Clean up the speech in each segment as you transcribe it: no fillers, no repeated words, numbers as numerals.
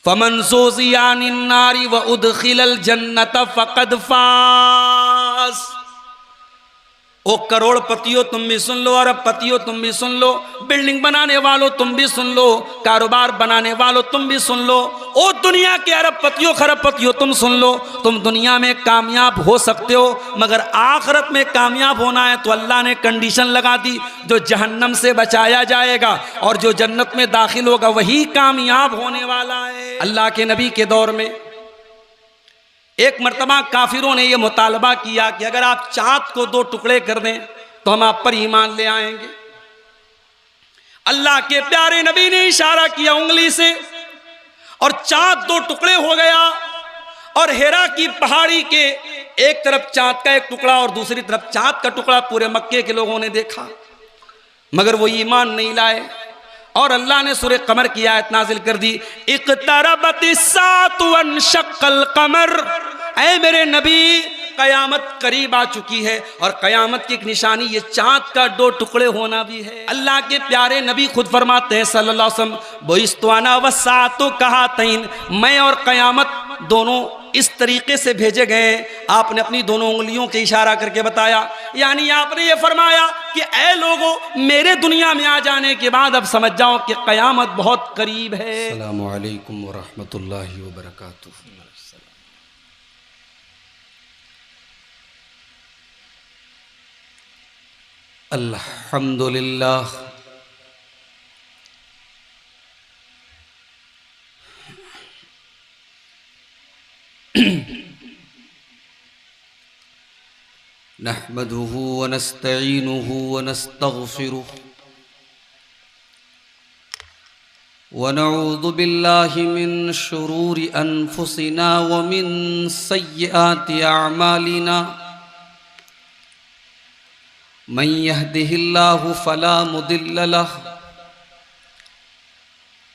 फमन ज़ुज़िया अनिन नारी व उदखिलल जन्नत फ़क़द फ़ाज़। ओ करोड़पतियों तुम भी सुन लो, अरबपतियों तुम भी सुन लो, बिल्डिंग बनाने वालों तुम भी सुन लो, कारोबार बनाने वालों तुम भी सुन लो, ओ दुनिया के अरबपतियों खरबपतियों तुम सुन लो, तुम दुनिया में कामयाब हो सकते हो, मगर आखिरत में कामयाब होना है तो अल्लाह ने कंडीशन लगा दी, जो जहन्नम से बचाया जाएगा और जो जन्नत में दाखिल होगा वही कामयाब होने वाला है। अल्लाह के नबी के दौर में एक मर्तबा काफिरों ने यह मुतालबा किया कि अगर आप चाँद को 2 टुकड़े कर दें तो हम आप पर ईमान ले आएंगे। अल्लाह के प्यारे नबी ने इशारा किया उंगली से और चाँद 2 टुकड़े हो गया और हिरा की पहाड़ी के एक तरफ चाँद का एक टुकड़ा और दूसरी तरफ चाँद का टुकड़ा पूरे मक्के के लोगों ने देखा, मगर वो ईमान नहीं लाए। और अल्लाह ने सूरह कमर की आयत नाजिल कर दी, इक़्तरबतिस्साअतु वन्शक़्क़ल क़मर। ऐ मेरे नबी, कयामत करीब आ चुकी है और कयामत की एक निशानी ये चाँद का 2 टुकड़े होना भी है। अल्लाह के प्यारे नबी खुद फरमाते हैं सल्लल्लाहु अलैहि वसल्लम, बुइस्तु अना वस्साअतु कहातैन, मैं और कयामत दोनों इस तरीके से भेजे गए। आपने अपनी दोनों उंगलियों के इशारा करके बताया, यानी आपने ये फरमाया कि ऐ लोगों, मेरे दुनिया में आ जाने के बाद अब समझ जाओ कि कयामत बहुत करीब है। अस्सलामु अलैकुम व रहमतुल्लाहि व बरकातुहू। अल्हम्दुलिल्लाह नहमदुहु व नस्तईनुहु व नस्तगफिरुहु व नऊज़ु बिल्लाहि मिन शुरूरि अनफुसिना व मिन सय्यिआति अअमालिना। मन यहदिहिल्लाहु फला मुदिल्ल लहु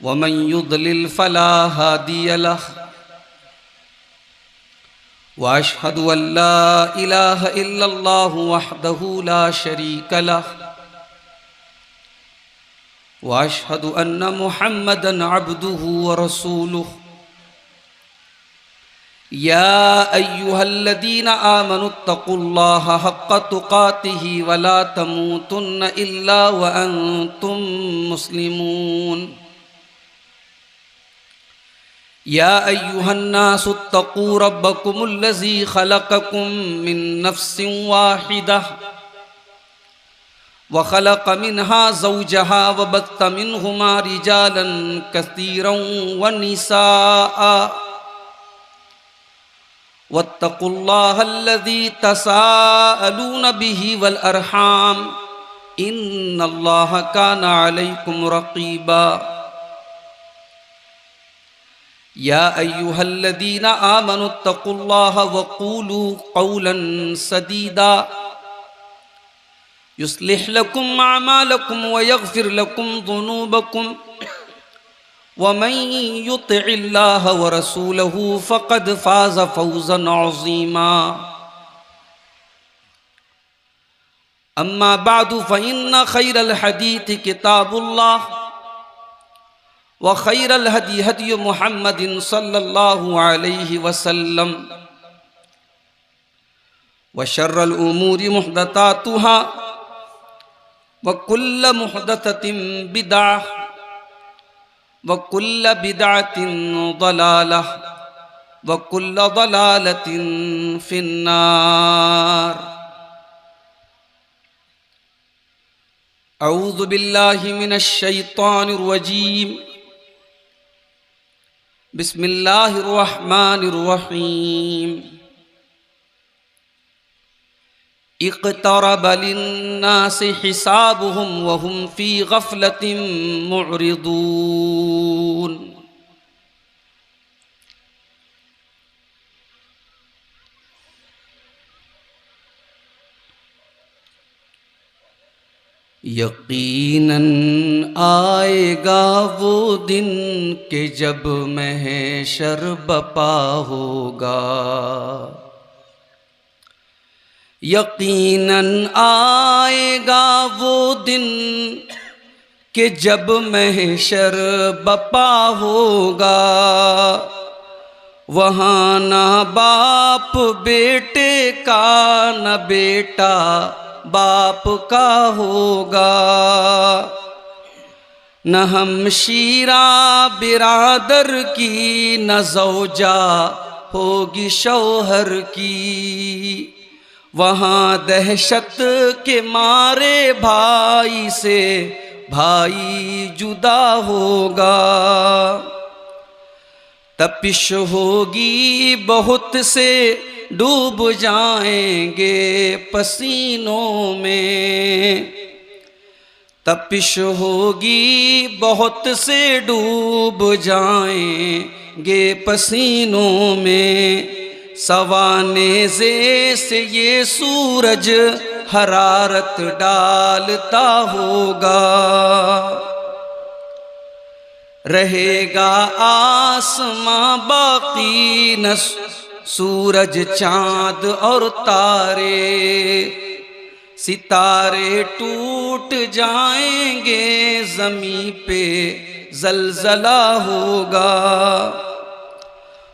व मन युद्लिल फला हादिय लहु। व अशहदु अल्ला इलाहा इल्लल्लाहु वहदहु ला शरीक लहु व अशहदु अन्न मुहम्मदन अब्दुहु व रसूलुहु। या अय्युहल्लज़ीना आमनुत्तक़ुल्लाहा हक़्क़ तुक़ातिही व ला तमूतुन्न इल्ला व अंतुम मुस्लिमून। या अय्युहन्नासुत्तक़ू रब्बकुमुल्लज़ी ख़लक़कुम मिन नफ़्सिन वाहिदह व ख़लक़ मिन्हा ज़ौजहा व बत्त मिन्हुमा रिजालन कसीरन व निसाअ वत्तक़ुल्लाहल्लज़ी तसाअलून बिही वल अरहाम इन्नल्लाहा काना अलैकुम रक़ीबा। या अय्युहल्लज़ीना आमनुत्तक़ुल्लाहा व क़ूलू क़ौलन सदीदा युस्लिह लकुम अअमालकुम व यग़फ़िर लकुम ज़ुनूबकुम व मन युतिइल्लाह व रसूलहु फ़क़द फ़ाज़ फ़ौज़न अज़ीमा। अम्मा बअदु फ़इन्न ख़ैरल हदीथ किताबुल्लाह व खैरल हदी हदी मुहम्मदिन सल्लल्लाहु अलैहि वसल्लम व शर्रल उमूरि मुहदतातुहा व कुल्ल मुहदततिन बिदअह व कुल्ल बिदअतिन दलालह व कुल्ल दलालतिन फिन्नार। अऊज़ु बिल्लाहि मिनश शैतानिर रजीम। बिस्मिल्लाहिर रहमानिर रहीम। इक़्तरब लिन्नासि हिसाबुहुम व हुम फ़ी ग़फ़लतिन मुअरिदून। यकीनन आएगा वो दिन कि जब महशर बपा होगा। यकीनन आएगा वो दिन कि जब महशर बपा होगा, वहाँ ना बाप बेटे का, न बेटा बाप का होगा, न हमशीरा बिरादर की, न ज़ौजा होगी शौहर की। वहाँ दहशत के मारे भाई से भाई जुदा होगा। तपिश होगी बहुत से डूब जाएंगे पसीनों में, तपिश होगी बहुत से डूब जाएंगे पसीनों में। सवानेज़े से ये सूरज हरारत डालता होगा, रहेगा आसमां बाकी न सूरज चांद और तारे, सितारे टूट जाएंगे ज़मीं पे ज़लज़ला होगा।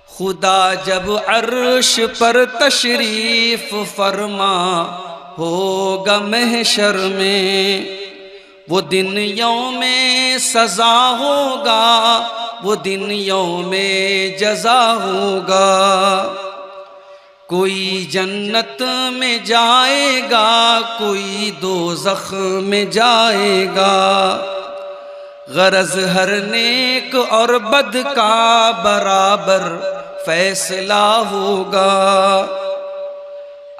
खुदा जब अर्श पर तशरीफ फरमा होगा महशर में, वो दिन यौमे सज़ा होगा, वो दिन यौमे जज़ा होगा। कोई जन्नत में जाएगा, कोई दोज़ख में जाएगा। गरज हर नेक और बद का बराबर फैसला होगा।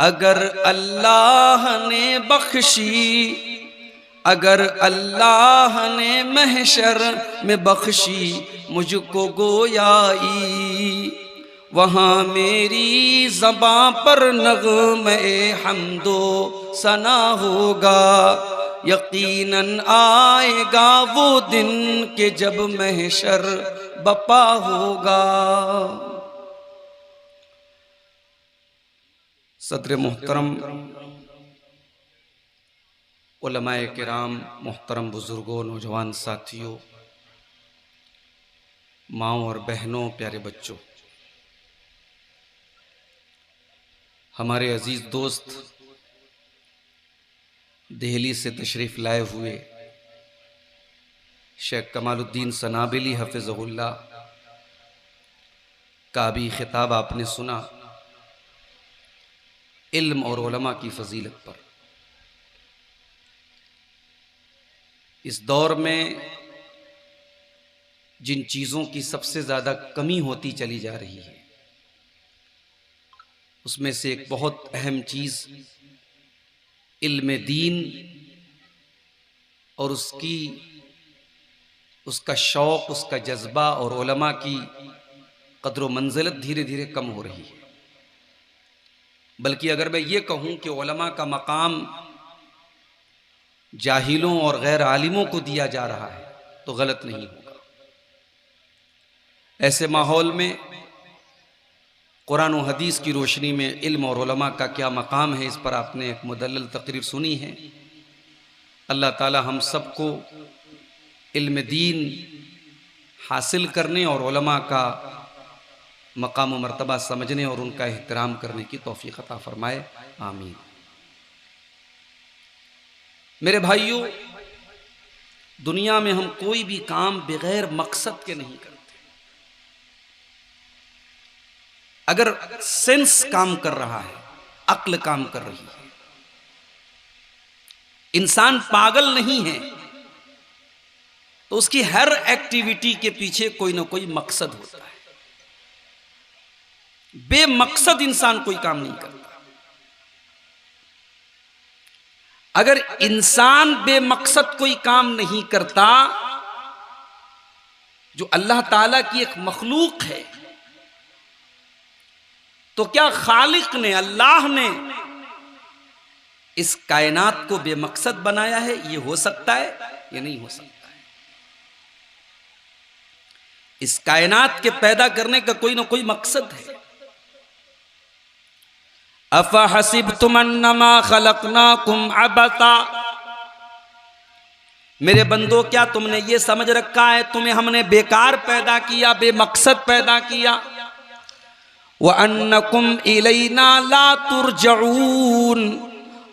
अगर अल्लाह ने बख्शी, अगर अल्लाह ने महशर में बख्शी मुझको गोयाई, वहाँ मेरी ज़बां पर नग़्मे हम्दो सना होगा। यकीनन आएगा वो दिन के जब महशर बपा होगा। सदर मोहतरम, उलमाए किराम, मोहतरम बुजुर्गों, नौजवान साथियों, माँओं और बहनों, प्यारे बच्चों, हमारे अजीज दोस्त दिल्ली से तशरीफ़ लाए हुए शेख कमालुद्दीन सनाबिली हफ़िज़हुल्लाह का भी खिताब आपने सुना इल्म और उलमा की फ़जीलत पर। इस दौर में जिन चीज़ों की सबसे ज़्यादा कमी होती चली जा रही है, उसमें से एक बहुत अहम चीज़ इल्म दीन और उसका शौक़, उसका जज्बा और उलमा की कद्र व मंजिलत धीरे धीरे कम हो रही है। बल्कि अगर मैं ये कहूँ कि उलमा का मकाम जाहिलों और गैर आलिमों को दिया जा रहा है तो गलत नहीं होगा। ऐसे माहौल में कुरान और हदीस की रोशनी में इल्म और उलमा का क्या मकाम है, इस पर आपने एक मुदल्लल तकरीर सुनी है। अल्लाह ताला हम सबको इल्म दीन हासिल करने और उलमा का मकाम व मर्तबा समझने और उनका एहतराम करने की तौफीक अता फरमाए, आमीन। मेरे भाइयों, दुनिया में हम कोई भी काम बगैर मकसद के नहीं करते। अगर सेंस काम कर रहा है, अक्ल काम कर रही है, इंसान पागल नहीं है, तो उसकी हर एक्टिविटी के पीछे कोई ना कोई मकसद होता है। बेमकसद इंसान कोई काम नहीं करता। अगर इंसान बेमकसद कोई काम नहीं करता, जो अल्लाह ताला की एक मखलूक है, तो क्या खालिक ने, अल्लाह ने इस कायनात को बेमकसद बनाया है? ये हो सकता है? ये नहीं हो सकता है। इस कायनात के पैदा करने का कोई ना कोई मकसद है। अफ़हसिब्तुम अन्नमा खलक़नाकुम अबता, मेरे बंदो, क्या तुमने ये समझ रखा है तुम्हें हमने बेकार पैदा किया, बेमकसद पैदा किया? व अन्नकुम इलैना ला तुरजऊन,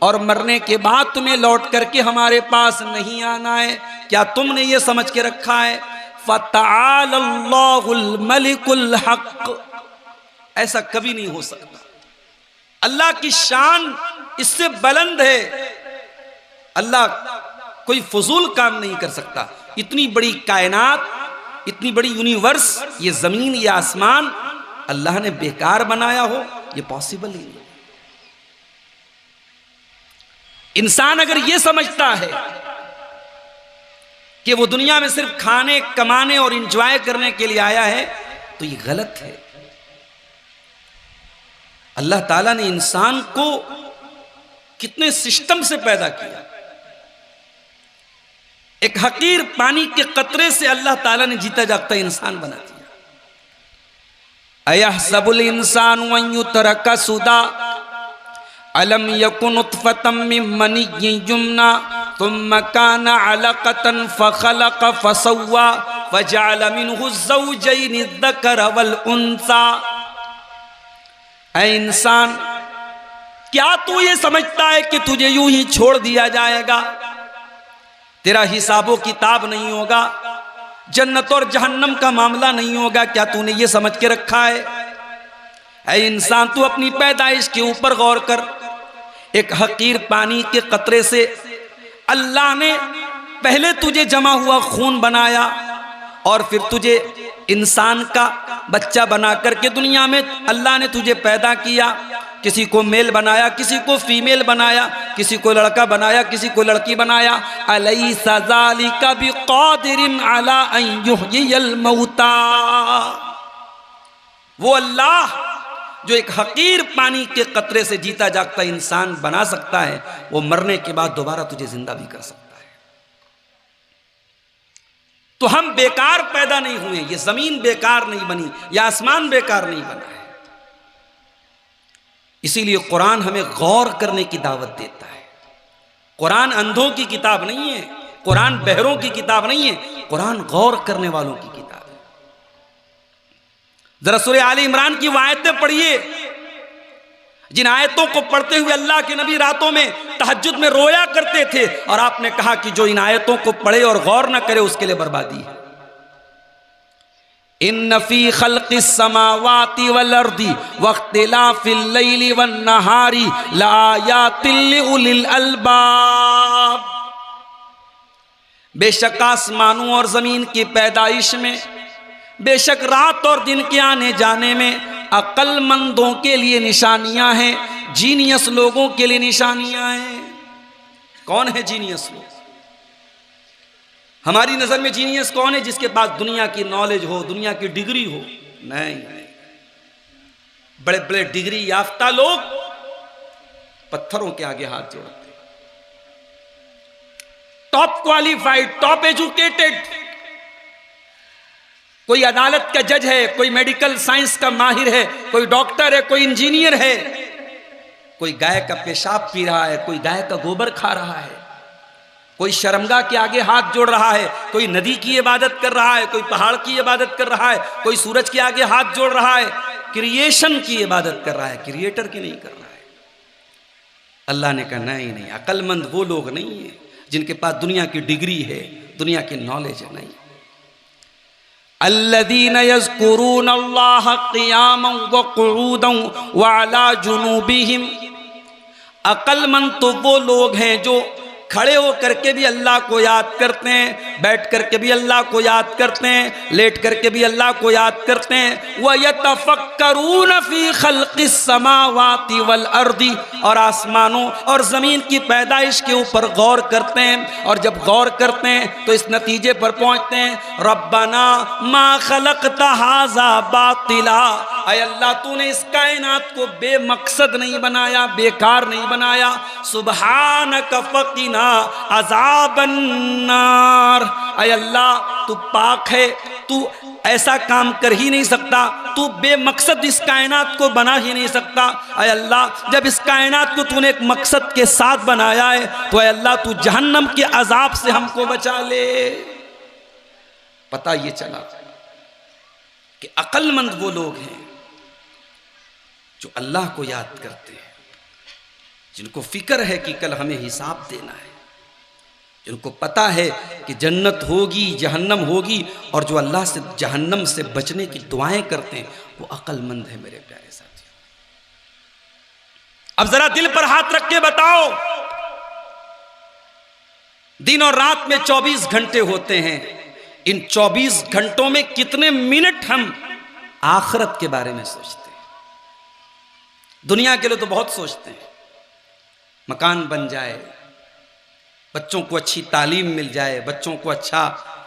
और मरने के बाद तुम्हें लौट करके हमारे पास नहीं आना है। क्या तुमने ये समझ के रखा है? फतआलल्लाहुल मलिकुल हक, ऐसा कभी नहीं हो सकता। अल्लाह की शान इससे बुलंद है। अल्लाह कोई फजूल काम नहीं कर सकता। इतनी बड़ी कायनात, इतनी बड़ी यूनिवर्स, ये जमीन, ये आसमान अल्लाह ने बेकार बनाया हो, ये पॉसिबल ही नहीं। इंसान अगर ये समझता है कि वो दुनिया में सिर्फ खाने, कमाने और एंजॉय करने के लिए आया है, तो ये गलत है। अल्लाह ताला ने इंसान को कितने सिस्टम से पैदा किया। एक हकीर पानी के कतरे से अल्लाह ताला ने जीता जागता इंसान बना दिया। अयहसबुल इंसानु अन युतरका सुदा अलम यकुन नुतफतम मिन मनिय्यिन युमना थुम्मा काना अलकतन फखलक फसव्वा फजअल मिनहु ज़ौजैनि अज़्ज़करा वल उन्सा। ऐ इंसान, क्या तू ये समझता है कि तुझे यूं ही छोड़ दिया जाएगा, तेरा हिसाबो किताब नहीं होगा, जन्नत और जहन्नम का मामला नहीं होगा? क्या तूने ये समझ के रखा है? ऐ इंसान, तू अपनी पैदाइश के ऊपर गौर कर। एक हकीर पानी के कतरे से अल्लाह ने पहले तुझे जमा हुआ खून बनाया और फिर तुझे इंसान का बच्चा बना करके दुनिया में अल्लाह ने तुझे पैदा किया। किसी को मेल बनाया, किसी को फीमेल बनाया, किसी को लड़का बनाया, किसी को लड़की बनाया। अलैसा ज़ालिका बिक़ादिरिन अला अन युहयियल मौता। वो अल्लाह जो एक हकीर पानी के कतरे से जीता जागता इंसान बना सकता है, वो मरने के बाद दोबारा तुझे जिंदा भी कर सकता है। तो हम बेकार पैदा नहीं हुए, ये जमीन बेकार नहीं बनी, ये आसमान बेकार नहीं बना है। इसीलिए कुरान हमें गौर करने की दावत देता है। कुरान अंधों की किताब नहीं है, कुरान बहरों की किताब नहीं है, कुरान गौर करने वालों की किताब है। जरा सूरह आले इमरान की आयतें पढ़िए, जिन आयतों को पढ़ते हुए अल्लाह के नबी रातों में तहज्जुद में रोया करते थे, और आपने कहा कि जो इन आयतों को पढ़े और गौर न करे उसके लिए बर्बादी है। इन्न फी खल्क़िस समावाति वल अर्दि वख्तिलाफिल लैलि वन नहारी लायातिल लिउलिल अलबाब। बेशक आसमानों और जमीन की पैदाइश में, बेशक रात और दिन के आने जाने में अक्लमंदों के लिए निशानियां हैं, जीनियस लोगों के लिए निशानियां हैं। कौन है जीनियस लोग? हमारी नजर में जीनियस कौन है? जिसके पास दुनिया की नॉलेज हो, दुनिया की डिग्री हो। नहीं, बड़े बड़े डिग्री याफ्ता लोग पत्थरों के आगे हाथ जोड़ते हैं। टॉप क्वालिफाइड, टॉप एजुकेटेड, कोई अदालत का जज है, कोई मेडिकल साइंस का माहिर है, कोई डॉक्टर है, कोई इंजीनियर है, कोई गाय का पेशाब पी रहा है, कोई गाय का गोबर खा रहा है, कोई शर्मगाह के आगे हाथ जोड़ रहा है, कोई नदी की इबादत कर रहा है, कोई पहाड़ की इबादत कर रहा है, कोई सूरज के आगे हाथ जोड़ रहा है, क्रिएशन की इबादत कर रहा है, क्रिएटर की नहीं कर रहा है। अल्लाह ने कहा नहीं, अक्लमंद वो लोग नहीं है जिनके पास दुनिया की डिग्री है, दुनिया की नॉलेज है। नहीं, अल्लज़ीना यज़्कुरून अल्लाह क़ियामन व क़ुऊदन व अला जुनूबिहिम। अक्लमंद तो वो लोग हैं जो खड़े होकर के भी अल्लाह को याद करते हैं, बैठ करके भी अल्लाह को याद करते हैं, लेट करके भी अल्लाह को याद करते हैं। व यतफक्करून फी खल्क़िस समावाति वल अर्दी, और आसमानों और ज़मीन की पैदाइश के ऊपर गौर करते हैं। और जब गौर करते हैं तो इस नतीजे पर पहुँचते हैं, रब्बना मा खलक़्ता हाज़ा बातिला। ऐ अल्लाह, तूने इस कायनात को बेमकसद नहीं बनाया, बेकार नहीं बनाया। सुब्हानक फ़क़िना अज़ाबन नार। ऐ अल्लाह, तू पाक है, तू ऐसा काम कर ही नहीं सकता, तू बेमकसद इस कायनात को बना ही नहीं सकता। ऐ अल्लाह, जब इस कायनात को तूने एक मकसद के साथ बनाया है तो ऐ अल्लाह तू जहन्नम के अजाब से हमको बचा ले। पता ये चला कि अक्लमंद वो लोग हैं जो अल्लाह को याद करते हैं, जिनको फिक्र है कि कल हमें हिसाब देना है, जिनको पता है कि जन्नत होगी, जहन्नम होगी, और जो अल्लाह से जहन्नम से बचने की दुआएं करते हैं, वो अक्लमंद है मेरे प्यारे साथी। अब जरा दिल पर हाथ रख के बताओ, दिन और रात में 24 घंटे होते हैं, इन 24 घंटों में कितने मिनट हम आखिरत के बारे में सोचते हैं? दुनिया के लिए तो बहुत सोचते हैं, मकान बन जाए, बच्चों को अच्छी तालीम मिल जाए, बच्चों को अच्छा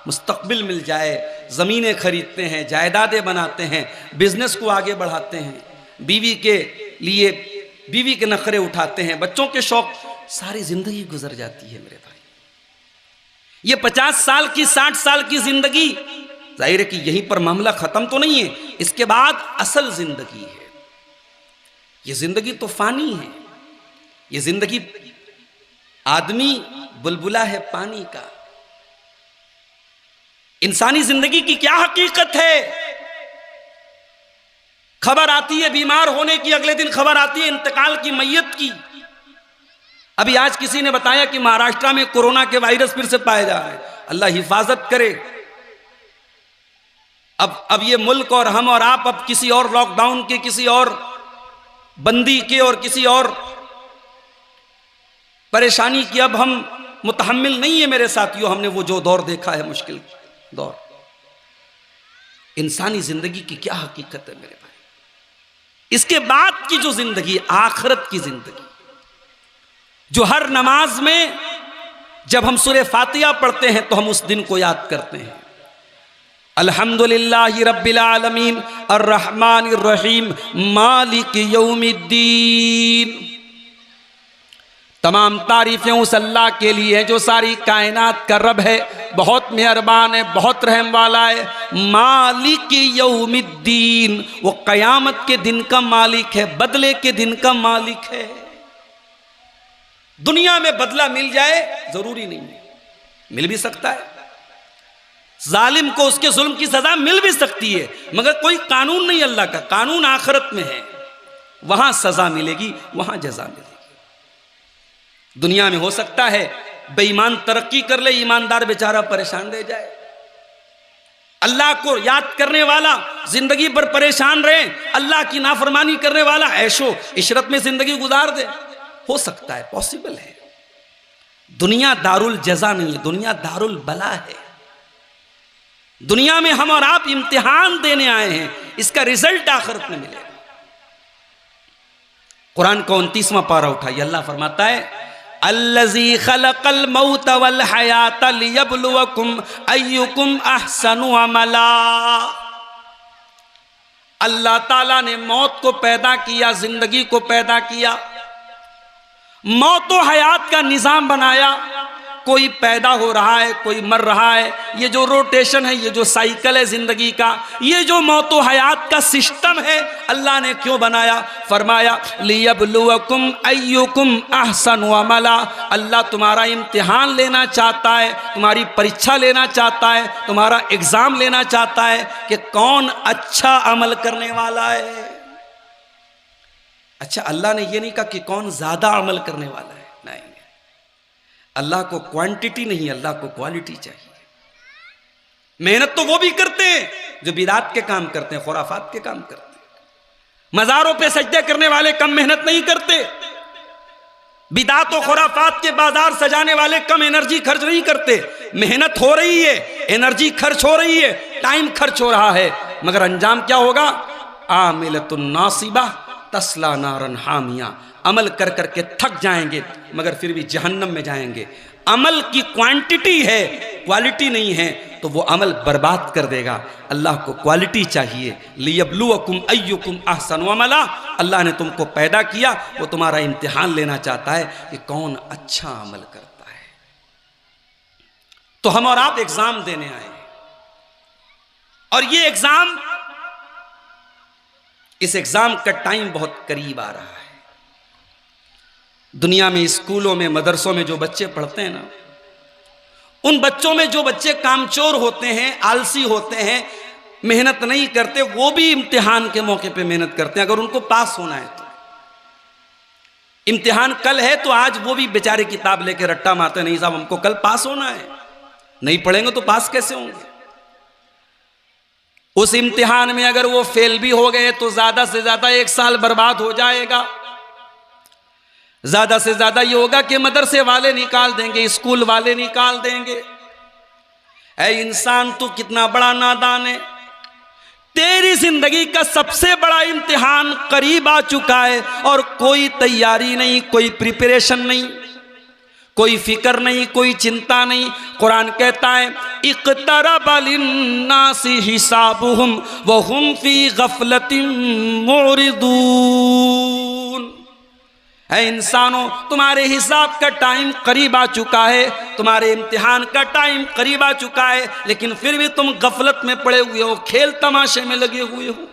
मुस्तकबिल मिल जाए, ज़मीनें खरीदते हैं, जायदादें बनाते हैं, बिजनेस को आगे बढ़ाते हैं, बीवी के लिए बीवी के नखरे उठाते हैं, बच्चों के शौक, सारी ज़िंदगी गुजर जाती है मेरे भाई। ये 50 साल की 60 साल की ज़िंदगी, जाहिर है कि यहीं पर मामला ख़त्म तो नहीं है, इसके बाद असल ज़िंदगी है। ये ज़िंदगी तो फ़ानी है, ये ज़िंदगी, आदमी बुलबुला है पानी का। इंसानी जिंदगी की क्या हकीकत है? खबर आती है बीमार होने की, अगले दिन खबर आती है इंतकाल की, मैयत की। अभी आज किसी ने बताया कि महाराष्ट्र में कोरोना के वायरस फिर से पाया जा रहा है, अल्लाह हिफाजत करे। अब ये मुल्क और हम और आप अब किसी और लॉकडाउन के, किसी और बंदी के और किसी और परेशानी की अब हम मुतहम्मिल नहीं है मेरे साथियों। हमने वो जो दौर देखा है, मुश्किल दौर। इंसानी जिंदगी की क्या हकीकत है मेरे भाई? इसके बाद की जो जिंदगी, आखिरत की जिंदगी, जो हर नमाज में जब हम सूरह फातिहा पढ़ते हैं तो हम उस दिन को याद करते हैं। अल्हम्दुलिल्लाहि रब्बिल आलमीन अर्रहमानिर रहीम मालिक यौमिद्दीन। तमाम तारीफें उस अल्लाह के लिए हैं जो सारी कायनात का रब है, बहुत मेहरबान है, बहुत रहम वाला है। मालिक यौमिद्दीन, वो कयामत के दिन का मालिक है, बदले के दिन का मालिक है। दुनिया में बदला मिल जाए जरूरी नहीं है, मिल भी सकता है। जालिम को उसके जुल्म की सजा मिल भी सकती है, मगर कोई कानून नहीं अल्लाह का। कानून आखिरत में है, वहां सजा मिलेगी, वहां जजा मिलेगी। दुनिया में हो सकता है बेईमान तरक्की कर ले, ईमानदार बेचारा परेशान रह जाए। अल्लाह को याद करने वाला जिंदगी भर परेशान रहे, अल्लाह की नाफरमानी करने वाला ऐशो इशरत में जिंदगी गुजार दे। हो सकता है, पॉसिबल है। दुनिया दारुल जजा नहीं है, दुनिया दारुल बला है। दुनिया में हम और आप इम्तिहान देने आए हैं, इसका रिजल्ट आखिरत में मिलेगा। कुरान का 29वां पारा उठाइए, अल्लाह फरमाता है अल्लज़ी खलक़ल मौत वल हयात लियब्लुवकुम अय्युकुम अहसनु अमला। अल्लाह ताला ने मौत को पैदा किया, जिंदगी को पैदा किया, मौत व हयात का निजाम बनाया। कोई पैदा हो रहा है, कोई मर रहा है। ये जो रोटेशन है, ये जो साइकिल है जिंदगी का, ये जो मौत व हयात का सिस्टम है, अल्लाह ने क्यों बनाया? फरमाया लियब्लुवकुम अय्युकुम अहसनु अमला। अल्लाह तुम्हारा इम्तिहान लेना चाहता है, तुम्हारी परीक्षा लेना चाहता है, तुम्हारा एग्जाम लेना चाहता है कि कौन अच्छा अमल करने वाला है। अच्छा, अल्लाह ने ये नहीं कहा कि कौन ज्यादा अमल करने वाला है, नहीं। अल्लाह को क्वांटिटी नहीं, अल्लाह को क्वालिटी चाहिए। मेहनत तो वो भी करते हैं जो बिदात के काम करते हैं, खुराफात के काम करते हैं। मज़ारों पे सजदे करने वाले कम मेहनत नहीं करते। बिदात और खुराफात के बाजार सजाने वाले कम एनर्जी खर्च नहीं करते। मेहनत हो रही है, एनर्जी खर्च हो रही है, टाइम खर्च हो रहा है, मगर अंजाम क्या होगा? आमिलतुन नासिबा तस्ला नारन हामिया। अमल कर करके थक जाएंगे, मगर फिर भी जहन्नम में जाएंगे। अमल की क्वांटिटी है, क्वालिटी नहीं है, तो वो अमल बर्बाद कर देगा। अल्लाह को क्वालिटी चाहिए। लियब्लुवकुम अय्युकुम अहसनु अमला। अल्लाह ने तुमको पैदा किया, वो तुम्हारा इम्तिहान लेना चाहता है कि कौन अच्छा अमल करता है। तो हम और आप एग्जाम देने आए, और ये एग्जाम, इस एग्जाम का टाइम बहुत करीब आ रहा है। दुनिया में स्कूलों में, मदरसों में जो बच्चे पढ़ते हैं ना, उन बच्चों में जो बच्चे कामचोर होते हैं, आलसी होते हैं, मेहनत नहीं करते, वो भी इम्तिहान के मौके पे मेहनत करते हैं। अगर उनको पास होना है तो इम्तिहान कल है तो आज वो भी बेचारे किताब लेके रट्टा मारते, नहीं साहब हमको कल पास होना है, नहीं पढ़ेंगे तो पास कैसे होंगे। उस इम्तिहान में अगर वो फेल भी हो गए तो ज्यादा से ज्यादा 1 साल बर्बाद हो जाएगा। ज्यादा से ज्यादा ये होगा कि मदरसे वाले निकाल देंगे, स्कूल वाले निकाल देंगे। ऐ इंसान तू कितना बड़ा नादान है, तेरी जिंदगी का सबसे बड़ा इम्तिहान करीब आ चुका है और कोई तैयारी नहीं, कोई प्रिपरेशन नहीं, कोई फिक्र नहीं, कोई चिंता नहीं। कुरान कहता है इक़्तरब लिन्नासि हिसाबुहुम व हुम फी गफलतिन मुरिदून। है इंसानों, तुम्हारे हिसाब का टाइम करीब आ चुका है, तुम्हारे इम्तिहान का टाइम करीब आ चुका है, लेकिन फिर भी तुम गफलत में पड़े हुए हो, खेल तमाशे में लगे हुए हो।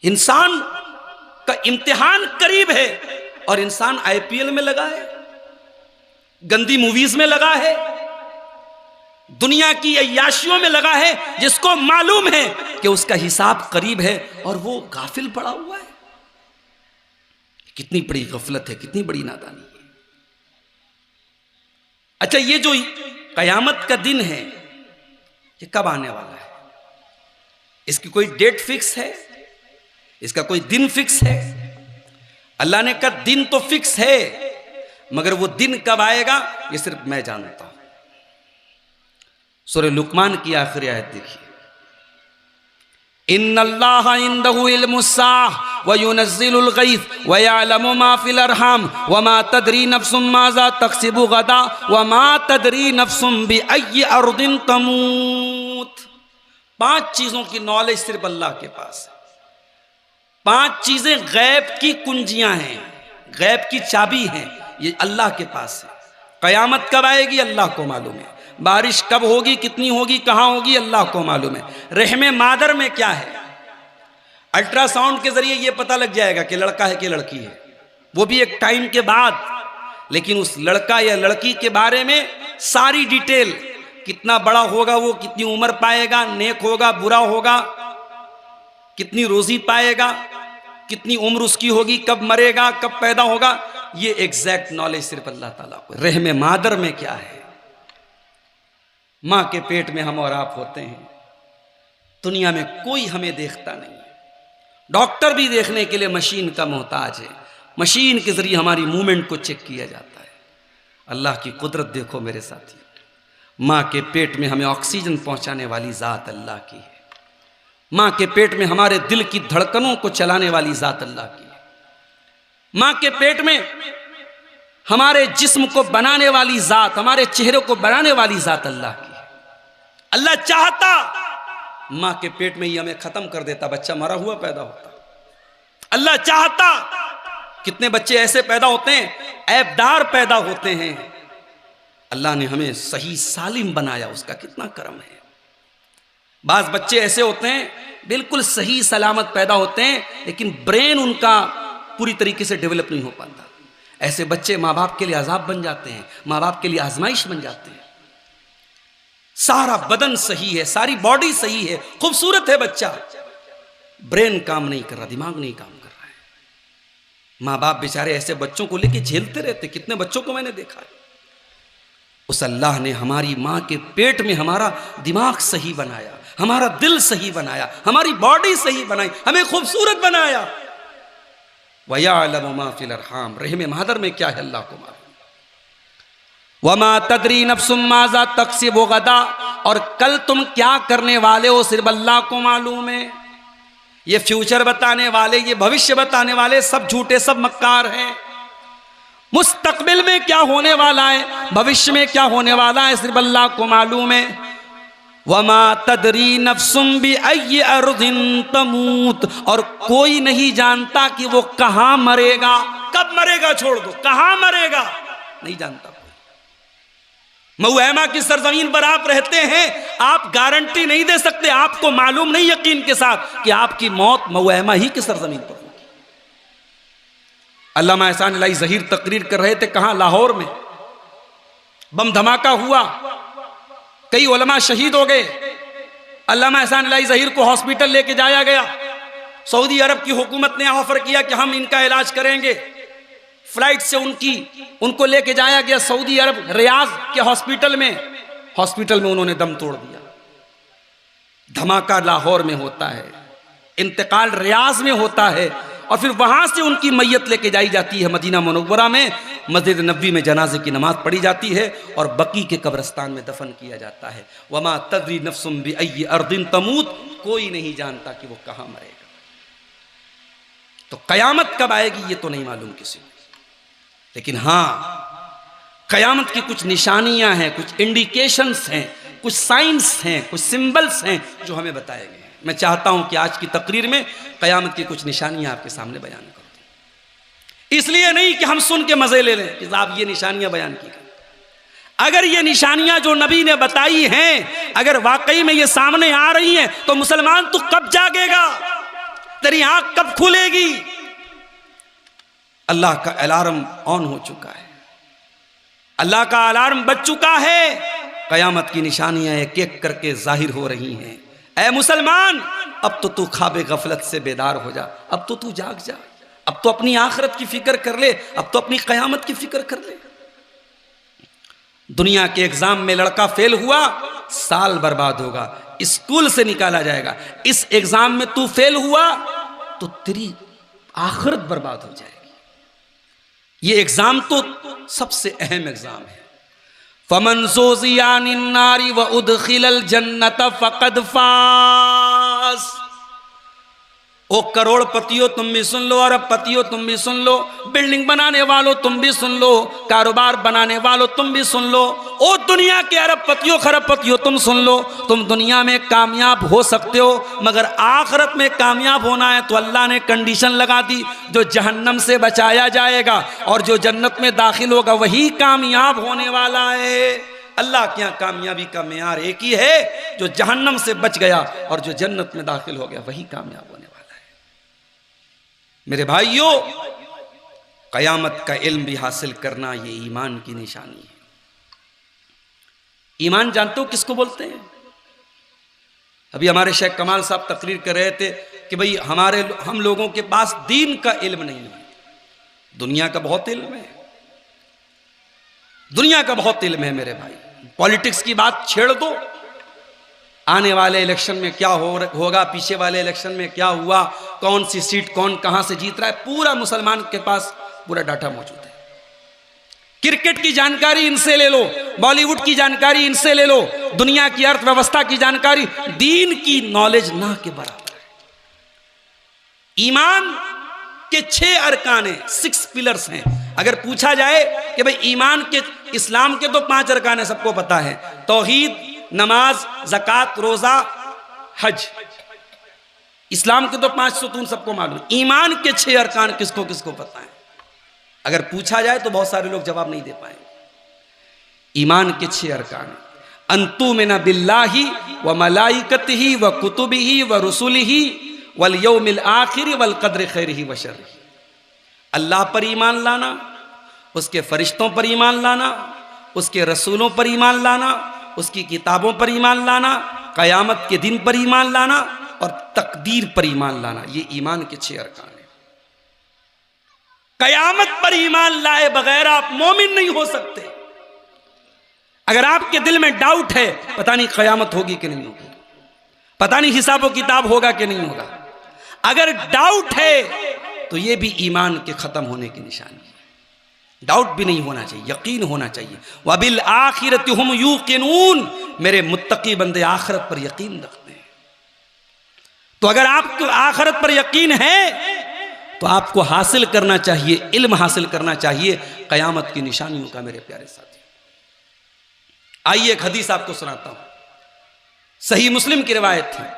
इंसान का इम्तिहान करीब है और इंसान आईपीएल में लगा है, गंदी मूवीज में लगा है, दुनिया की अय्याशियों में लगा है, जिसको मालूम है कि उसका हिसाब करीब है और वो गाफिल पड़ा हुआ है। कितनी बड़ी गफलत है, कितनी बड़ी नादानी है। अच्छा, ये जो कयामत का दिन है ये कब आने वाला है? इसकी कोई डेट फिक्स है? इसका कोई दिन फिक्स है? अल्लाह ने कहा दिन तो फिक्स है, मगर वो दिन कब आएगा ये सिर्फ मैं जानता हूं। सूरह लुकमान की आखिरी आयत देखिए, इन्नल्लाहा इंदहु इल्मुस्साअह व युनज़्ज़िलुल गैथ व यअलमु मा फिल अरहाम व मा तदरी नफ्सुम माज़ा तक्सिबु गदा व मा तदरी नफ्सुम बिअय्यि अर्दिन तमूत। 5 चीजों की नॉलेज सिर्फ अल्लाह के पास है। 5 चीजें गैब की कुंजियां हैं, गैब की चाबी हैं, ये अल्लाह के पास है। कयामत कब आएगी अल्लाह को मालूम है, बारिश कब होगी, कितनी होगी, कहां होगी, अल्लाह को मालूम है। रहमे मादर में क्या है, अल्ट्रासाउंड के जरिए यह पता लग जाएगा कि लड़का है कि लड़की है, वो भी एक टाइम के बाद। लेकिन उस लड़का या लड़की के बारे में सारी डिटेल, कितना बड़ा होगा वो, कितनी उम्र पाएगा, नेक होगा बुरा होगा, कितनी रोजी पाएगा, कितनी उम्र उसकी होगी, कब मरेगा, कब पैदा होगा, ये एग्जैक्ट नॉलेज सिर्फ अल्लाह ताला को। रहमे मादर में क्या है, मां के पेट में हम और आप होते हैं, दुनिया में कोई हमें देखता नहीं है, डॉक्टर भी देखने के लिए मशीन का मोहताज है, मशीन के जरिए हमारी मूवमेंट को चेक किया जाता है। अल्लाह की कुदरत देखो मेरे साथी, मां के पेट में हमें ऑक्सीजन पहुंचाने वाली जात अल्लाह की है, मां के पेट में हमारे दिल की धड़कनों को चलाने वाली जात अल्लाह की है, मां के पेट में हमारे जिस्म को बनाने वाली जात, हमारे चेहरे को बनाने वाली जात अल्लाह की है। अल्लाह चाहता मां के पेट में ही हमें खत्म कर देता, बच्चा मरा हुआ पैदा होता। अल्लाह चाहता, कितने बच्चे ऐसे पैदा होते हैं, ऐबदार पैदा होते हैं। अल्लाह ने हमें सही सालिम बनाया, उसका कितना करम है। बाज बच्चे ऐसे होते हैं बिल्कुल सही सलामत पैदा होते हैं, लेकिन ब्रेन उनका पूरी तरीके से डेवलप नहीं हो पाता। ऐसे बच्चे माँ बाप के लिए अजाब बन जाते हैं, माँ बाप के लिए आजमाइश बन जाते हैं। सारा बदन सही है, सारी बॉडी सही है, खूबसूरत है बच्चा, ब्रेन काम नहीं कर रहा, दिमाग नहीं काम कर रहा है। माँ बाप बेचारे ऐसे बच्चों को लेके झेलते रहते, कितने बच्चों को मैंने देखा है। उस अल्लाह ने हमारी माँ के पेट में हमारा दिमाग सही बनाया, हमारा दिल सही बनाया, हमारी बॉडी सही बनाई, हमें खूबसूरत बनाया। वयअलमु मा फिल अरहाम, रहमे मादर में क्या है अल्लाह को मालूम। वमा तदरी नफ्सुम माज़ा तक्सिबु गदा, और कल तुम क्या करने वाले हो सिर्फ अल्लाह को मालूम है। ये फ्यूचर बताने वाले, ये भविष्य बताने वाले सब झूठे, सब मक्कार हैं। मुस्तकबिल में क्या होने वाला है, भविष्य में क्या होने वाला है, सिर्फ अल्लाह को मालूम है। वमा तदरी नफ्सुम बिअय्यि अर्दिन तमूत, और कोई नहीं जानता कि वो कहां मरेगा, कब मरेगा छोड़ दो, कहां मरेगा नहीं जानता कोई। मऊहैमा की सरजमीन पर आप रहते हैं, आप गारंटी नहीं दे सकते, आपको मालूम नहीं यकीन के साथ कि आपकी मौत मऊहैमा ही की सरजमीन पर होगी। अल्लामा एहसान इलाही ज़हीर तकरीर कर रहे थे, कहां? लाहौर में बम धमाका हुआ, कई उलमा शहीद हो गए। अल्लामा एहसान इलाही ज़हीर को हॉस्पिटल लेके जाया गया। सऊदी अरब की हुकूमत ने ऑफर किया कि हम इनका इलाज करेंगे। फ्लाइट से उनको लेके जाया गया सऊदी अरब रियाज के हॉस्पिटल में उन्होंने दम तोड़ दिया। धमाका लाहौर में होता है, इंतकाल रियाज में होता है, और फिर वहां से उनकी मैयत लेके जाई जाती है मदीना मुनव्वरा में, मस्जिद नबवी में जनाजे की नमाज पढ़ी जाती है और बकी के कब्रिस्तान में दफन किया जाता है। वमा तदरी नफ्सुम बिअय्यि अर्दिन तमूत, कोई नहीं जानता कि वो कहां मरेगा। तो कयामत कब आएगी ये तो नहीं मालूम किसी को, लेकिन हां कयामत की कुछ निशानियां हैं, कुछ इंडिकेशंस हैं, कुछ साइंस हैं, कुछ सिंबल्स हैं जो हमें बताए गए हैं। मैं चाहता हूं कि आज की तकरीर में कयामत की कुछ निशानियां आपके सामने बयान कर दूं। इसलिए नहीं कि हम सुन के मजे ले लें कि साहब ये निशानियां बयान की गई। अगर ये निशानियां जो नबी ने बताई हैं अगर वाकई में ये सामने आ रही हैं तो मुसलमान तू कब जागेगा, तेरी आंख कब खुलेगी? अल्लाह का अलार्म ऑन हो चुका है, अल्लाह का अलार्म बज चुका है। कयामत की निशानियां एक एक करके जाहिर हो रही हैं। ऐ मुसलमान, अब तो तू ख्वाब गफलत से बेदार हो जा, अब तो तू जाग जा, अब तो अपनी आखिरत की फिक्र कर ले, अब तो अपनी कयामत की फिक्र कर ले। दुनिया के एग्जाम में लड़का फेल हुआ, साल बर्बाद होगा, स्कूल से निकाला जाएगा। इस एग्जाम में तू फेल हुआ तो तेरी आखिरत बर्बाद हो जाएगी। ये एग्जाम तो सबसे अहम एग्जाम है। फमन ज़ुज़िया अनिन नारी व उदखिलल जन्नत फ़क़द फ़ाज़। ओ करोड़पतियों तुम भी सुन लो, अरबपतियों तुम भी सुन लो, बिल्डिंग बनाने वालों तुम भी सुन लो, कारोबार बनाने वालों तुम भी सुन लो, ओ दुनिया के अरबपतियों खरबपतियों तुम सुन लो, तुम दुनिया में कामयाब हो सकते हो, मगर आखिरत में कामयाब होना है तो अल्लाह ने कंडीशन लगा दी, जो जहन्नम से बचाया जाएगा और जो जन्नत में दाखिल होगा वही कामयाब होने वाला है। अल्लाह के यहाँ कामयाबी का मेयार एक ही है, जो जहन्नम से बच गया और जो जन्नत में दाखिल हो गया वही कामयाब होने वाला है। मेरे भाइयों, कयामत का इल्म भी हासिल करना ये ईमान की निशानी है। ईमान जानते हो किसको बोलते हैं? अभी हमारे शेख कमाल साहब तकरीर कर रहे थे कि भाई हम लोगों के पास दीन का इल्म नहीं है। दुनिया का बहुत इल्म है, दुनिया का बहुत इल्म है मेरे भाई। पॉलिटिक्स की बात छेड़ दो, आने वाले इलेक्शन में क्या होगा, पीछे वाले इलेक्शन में क्या हुआ, कौन सी सीट कौन कहां से जीत रहा है, पूरा मुसलमान के पास पूरा डाटा मौजूद है। क्रिकेट की जानकारी इनसे ले लो, बॉलीवुड की जानकारी इनसे ले लो, दुनिया की अर्थव्यवस्था की जानकारी, दीन की नॉलेज ना के बराबर है। ईमान के 6 अरकान हैं, 6 पिलर्स हैं। अगर पूछा जाए कि भाई ईमान के, इस्लाम के तो 5 अरकान है, सबको पता है, तौहीद, नमाज, ज़कात, रोजा, हज। इस्लाम के तो 5 सुतून सबको मालूम। ईमान के 6 अरकान किसको किसको पता है? अगर पूछा जाए तो बहुत सारे लोग जवाब नहीं दे पाएंगे। ईमान के 6 अरकान, अंतुमिना बिल्लाहि व मलाइकतिही व कुतुबिही व रुसुलिही वल यौमिल आखिर वल कद्र खैरिही व शर्रिही। अल्लाह पर ईमान लाना, उसके फरिश्तों पर ईमान लाना, उसके रसूलों पर ईमान लाना, उसकी किताबों पर ईमान लाना, कयामत के दिन पर ईमान लाना और तकदीर पर ईमान लाना, ये ईमान के 6 अरकान हैं। कयामत पर ईमान लाए बगैर आप मोमिन नहीं हो सकते। अगर आपके दिल में डाउट है, पता नहीं कयामत होगी कि नहीं होगी, पता नहीं हिसाब किताब होगा कि नहीं होगा, अगर डाउट है तो ये भी ईमान के खत्म होने की निशानी है। डाउट भी नहीं होना चाहिए, यकीन होना चाहिए। वबिल आखिरति हुम यूकिनून, मेरे मुत्तकी बंदे आखिरत पर यकीन रखते हैं। तो अगर आपको आखिरत पर यकीन है तो आपको हासिल करना चाहिए, इल्म हासिल करना चाहिए कयामत की निशानियों का। मेरे प्यारे साथी, आइए एक हदीस आपको सुनाता हूं, सही मुस्लिम की रिवायत है।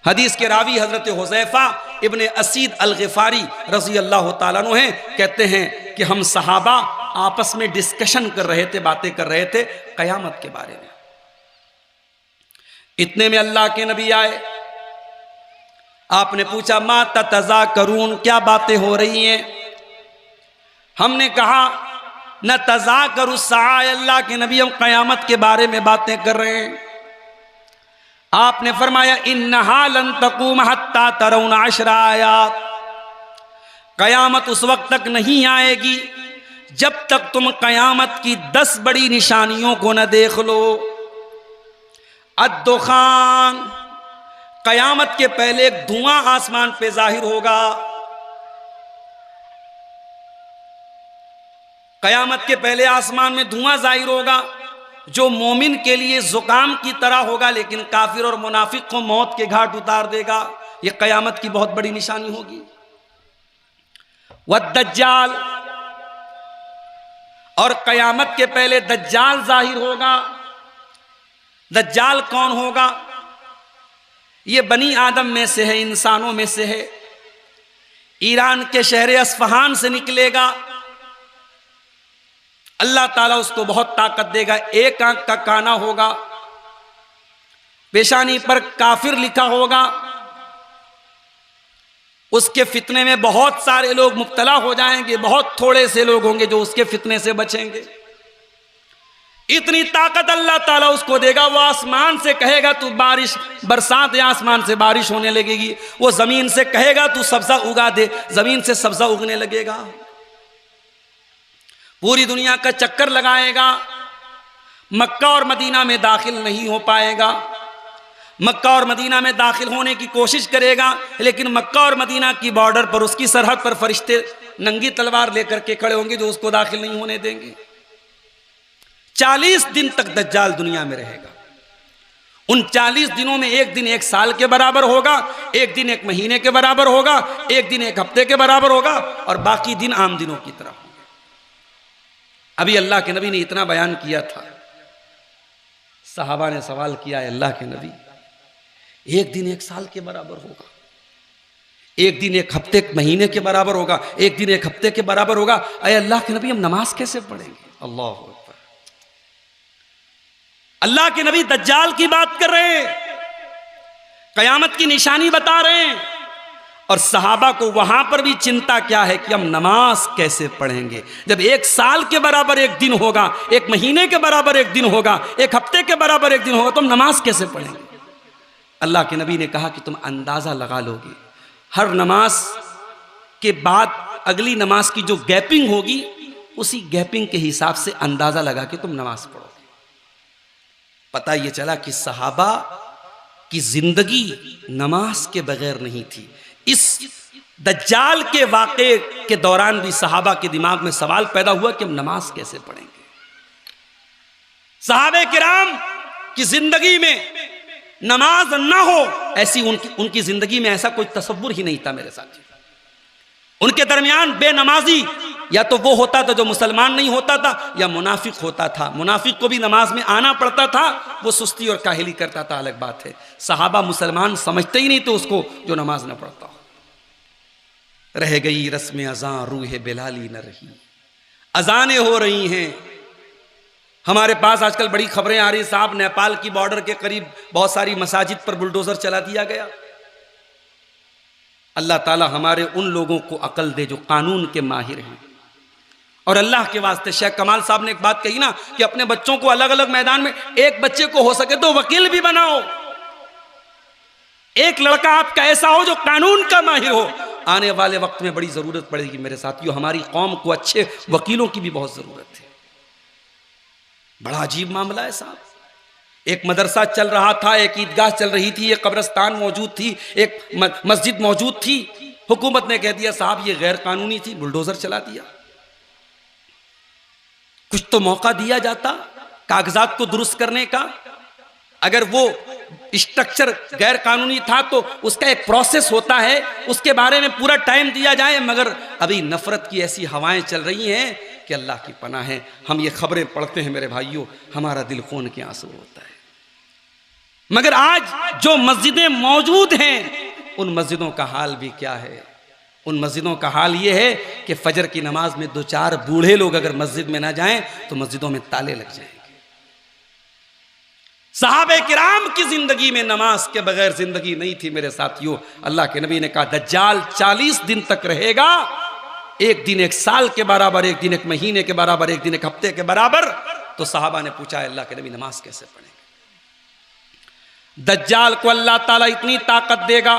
हदीस के रावी हजरत हुज़ैफा इब्ने असीद अल ग़िफ़ारी रज़ी अल्लाह ताला अन्हु हैं। कहते हैं कि हम सहाबा आपस में डिस्कशन कर रहे थे, बातें कर रहे थे कयामत के बारे में। इतने में अल्लाह के नबी आए। आपने पूछा मा तज़ाकरून, क्या बातें हो रही हैं? हमने कहा न तज़ाकरु सआ, अल्लाह के नबी हम कयामत के बारे में बातें कर रहे हैं। आपने फरमाया इन्नहा लन तक़ूम हत्ता तरौन अशरा आयात, कयामत उस वक्त तक नहीं आएगी जब तक तुम कयामत की 10 बड़ी निशानियों को न देख लो। अद्दुखान, कयामत के पहले एक धुआं आसमान पे जाहिर होगा। कयामत के पहले आसमान में धुआं जाहिर होगा जो मोमिन के लिए जुकाम की तरह होगा, लेकिन काफिर और मुनाफिक को मौत के घाट उतार देगा। यह कयामत की बहुत बड़ी निशानी होगी। वद्दज्जाल, और कयामत के पहले दज्जाल जाहिर होगा। दज्जाल कौन होगा? ये बनी आदम में से है, इंसानों में से है। ईरान के शहर अस्फहान से निकलेगा। अल्लाह ताला उसको बहुत ताकत देगा। एक आंख का काना होगा, पेशानी पर काफिर लिखा होगा। उसके फितने में बहुत सारे लोग मुब्तला हो जाएंगे, बहुत थोड़े से लोग होंगे जो उसके फितने से बचेंगे। इतनी ताकत अल्लाह ताला उसको देगा। वो आसमान से कहेगा तू बारिश बरसात, या आसमान से बारिश होने लगेगी। वो जमीन से कहेगा तू सब्जा उगा दे, जमीन से सब्जा उगने लगेगा। पूरी दुनिया का चक्कर लगाएगा, मक्का और मदीना में दाखिल नहीं हो पाएगा। मक्का और मदीना में दाखिल होने की कोशिश करेगा, लेकिन मक्का और मदीना की बॉर्डर पर, उसकी सरहद पर फरिश्ते नंगी तलवार लेकर के खड़े होंगे जो उसको दाखिल नहीं होने देंगे। 40 दिन तक दज्जाल दुनिया में रहेगा। उन 40 दिनों में एक दिन 1 साल के बराबर होगा, एक दिन 1 महीने के बराबर होगा, एक दिन 1 हफ्ते के बराबर होगा, और बाकी दिन आम दिनों की तरह होंगे। अभी अल्लाह के नबी ने इतना बयान किया था, सहाबा ने सवाल किया, अल्लाह के नबी एक दिन 1 साल के बराबर होगा, एक दिन 1 हफ्ते 1 महीने के बराबर होगा, एक दिन 1 हफ्ते के बराबर होगा, अरे अल्लाह के नबी हम नमाज कैसे पढ़ेंगे? अल्लाह अकबर। अल्लाह के नबी दज्जाल की बात कर रहे हैं, कयामत की निशानी बता रहे हैं, और सहाबा को वहां पर भी चिंता क्या है कि हम नमाज कैसे पढ़ेंगे। जब 1 साल के बराबर एक दिन होगा, 1 महीने के बराबर एक दिन होगा, 1 हफ्ते के बराबर एक दिन होगा, तो हम नमाज कैसे पढ़ेंगे? अल्लाह के नबी ने कहा कि तुम अंदाजा लगा लोगे, हर नमाज के बाद अगली नमाज की जो गैपिंग होगी, उसी गैपिंग के हिसाब से अंदाजा लगा के तुम नमाज पढ़ोगे। पता ये चला कि सहाबा की जिंदगी नमाज के बगैर नहीं थी। इस दज्जाल के वाक़े के दौरान भी सहाबा के दिमाग में सवाल पैदा हुआ कि हम नमाज कैसे पढ़ेंगे। सहाबे किराम की जिंदगी में नमाज ना हो, ऐसी उनकी जिंदगी में ऐसा कोई तसव्वुर ही नहीं था मेरे साथी। उनके दरमियान बेनमाजी या तो वो होता था जो मुसलमान नहीं होता था, या मुनाफिक होता था। मुनाफिक को भी नमाज में आना पड़ता था, वो सुस्ती और काहिली करता था, अलग बात है। सहाबा मुसलमान समझते ही नहीं थे उसको जो नमाज न पढ़ता हो। रह गई रस्म अज़ां रूह बिलाली न रही, अजानें हो रही हैं। हमारे पास आजकल बड़ी खबरें आ रही साहब, नेपाल की बॉर्डर के करीब बहुत सारी मसाजिद पर बुलडोजर चला दिया गया। अल्लाह ताला हमारे उन लोगों को अकल दे जो कानून के माहिर हैं। और अल्लाह के वास्ते शेख कमाल साहब ने एक बात कही ना कि अपने बच्चों को अलग अलग मैदान में, एक बच्चे को हो सके तो वकील भी बनाओ, एक लड़का आपका ऐसा हो जो कानून का माहिर हो। आने वाले वक्त में बड़ी जरूरत पड़ेगी मेरे साथियों, हमारी कौम को अच्छे वकीलों की भी बहुत जरूरत है। बड़ा अजीब मामला है साहब। एक मदरसा चल रहा था, एक ईदगाह चल रही थी, एक कब्रिस्तान मौजूद थी, एक मस्जिद मौजूद थी। हुकूमत ने कह दिया साहब ये गैर कानूनी थी, बुलडोजर चला दिया। कुछ तो मौका दिया जाता कागजात को दुरुस्त करने का। अगर वो स्ट्रक्चर गैर कानूनी था तो उसका एक प्रोसेस होता है, उसके बारे में पूरा टाइम दिया जाए। मगर अभी नफरत की ऐसी हवाएं चल रही हैं कि अल्लाह की पनाह है। हम ये खबरें पढ़ते हैं मेरे भाइयों, हमारा दिल खून के आंसू होता है। मगर आज जो मस्जिदें मौजूद हैं, उन मस्जिदों का हाल भी क्या है। उन मस्जिदों का हाल ये है कि फजर की नमाज में 2-4 बूढ़े लोग अगर मस्जिद में ना जाएं तो मस्जिदों में ताले लग जाएंगे। सहाबे किराम की जिंदगी में नमाज के बगैर जिंदगी नहीं थी मेरे साथियों। अल्लाह के नबी ने कहा दज्जाल 40 दिन तक रहेगा, एक दिन 1 साल के बराबर, एक दिन 1 महीने के बराबर, एक दिन 1 हफ्ते के बराबर। तो सहाबा ने पूछा अल्लाह के नबी नमाज कैसे पढ़ेंगे? दज्जाल को अल्लाह ताला इतनी ताकत देगा,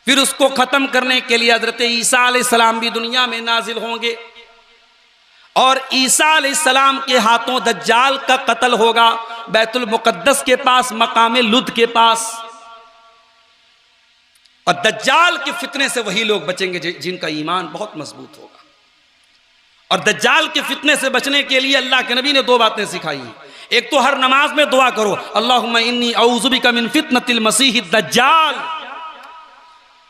फिर उसको खत्म करने के लिए हजरत ईसा अलैहिस्सलाम भी दुनिया में नाजिल होंगे और ईसा अलैहिस्सलाम के हाथों दज्जाल का कत्ल होगा बैतुल मुकद्दस के पास, मकाम लुद के पास। और दज्जाल के फितने से वही लोग बचेंगे जिनका ईमान बहुत मजबूत होगा। और दज्जाल के फितने से बचने के लिए अल्लाह के नबी ने 2 बातें सिखाई हैं। एक तो हर नमाज में दुआ करो, अल्लाहुम्मा इन्नी औज़ु बिका मिन फितनतिल मसीह दज्जाल,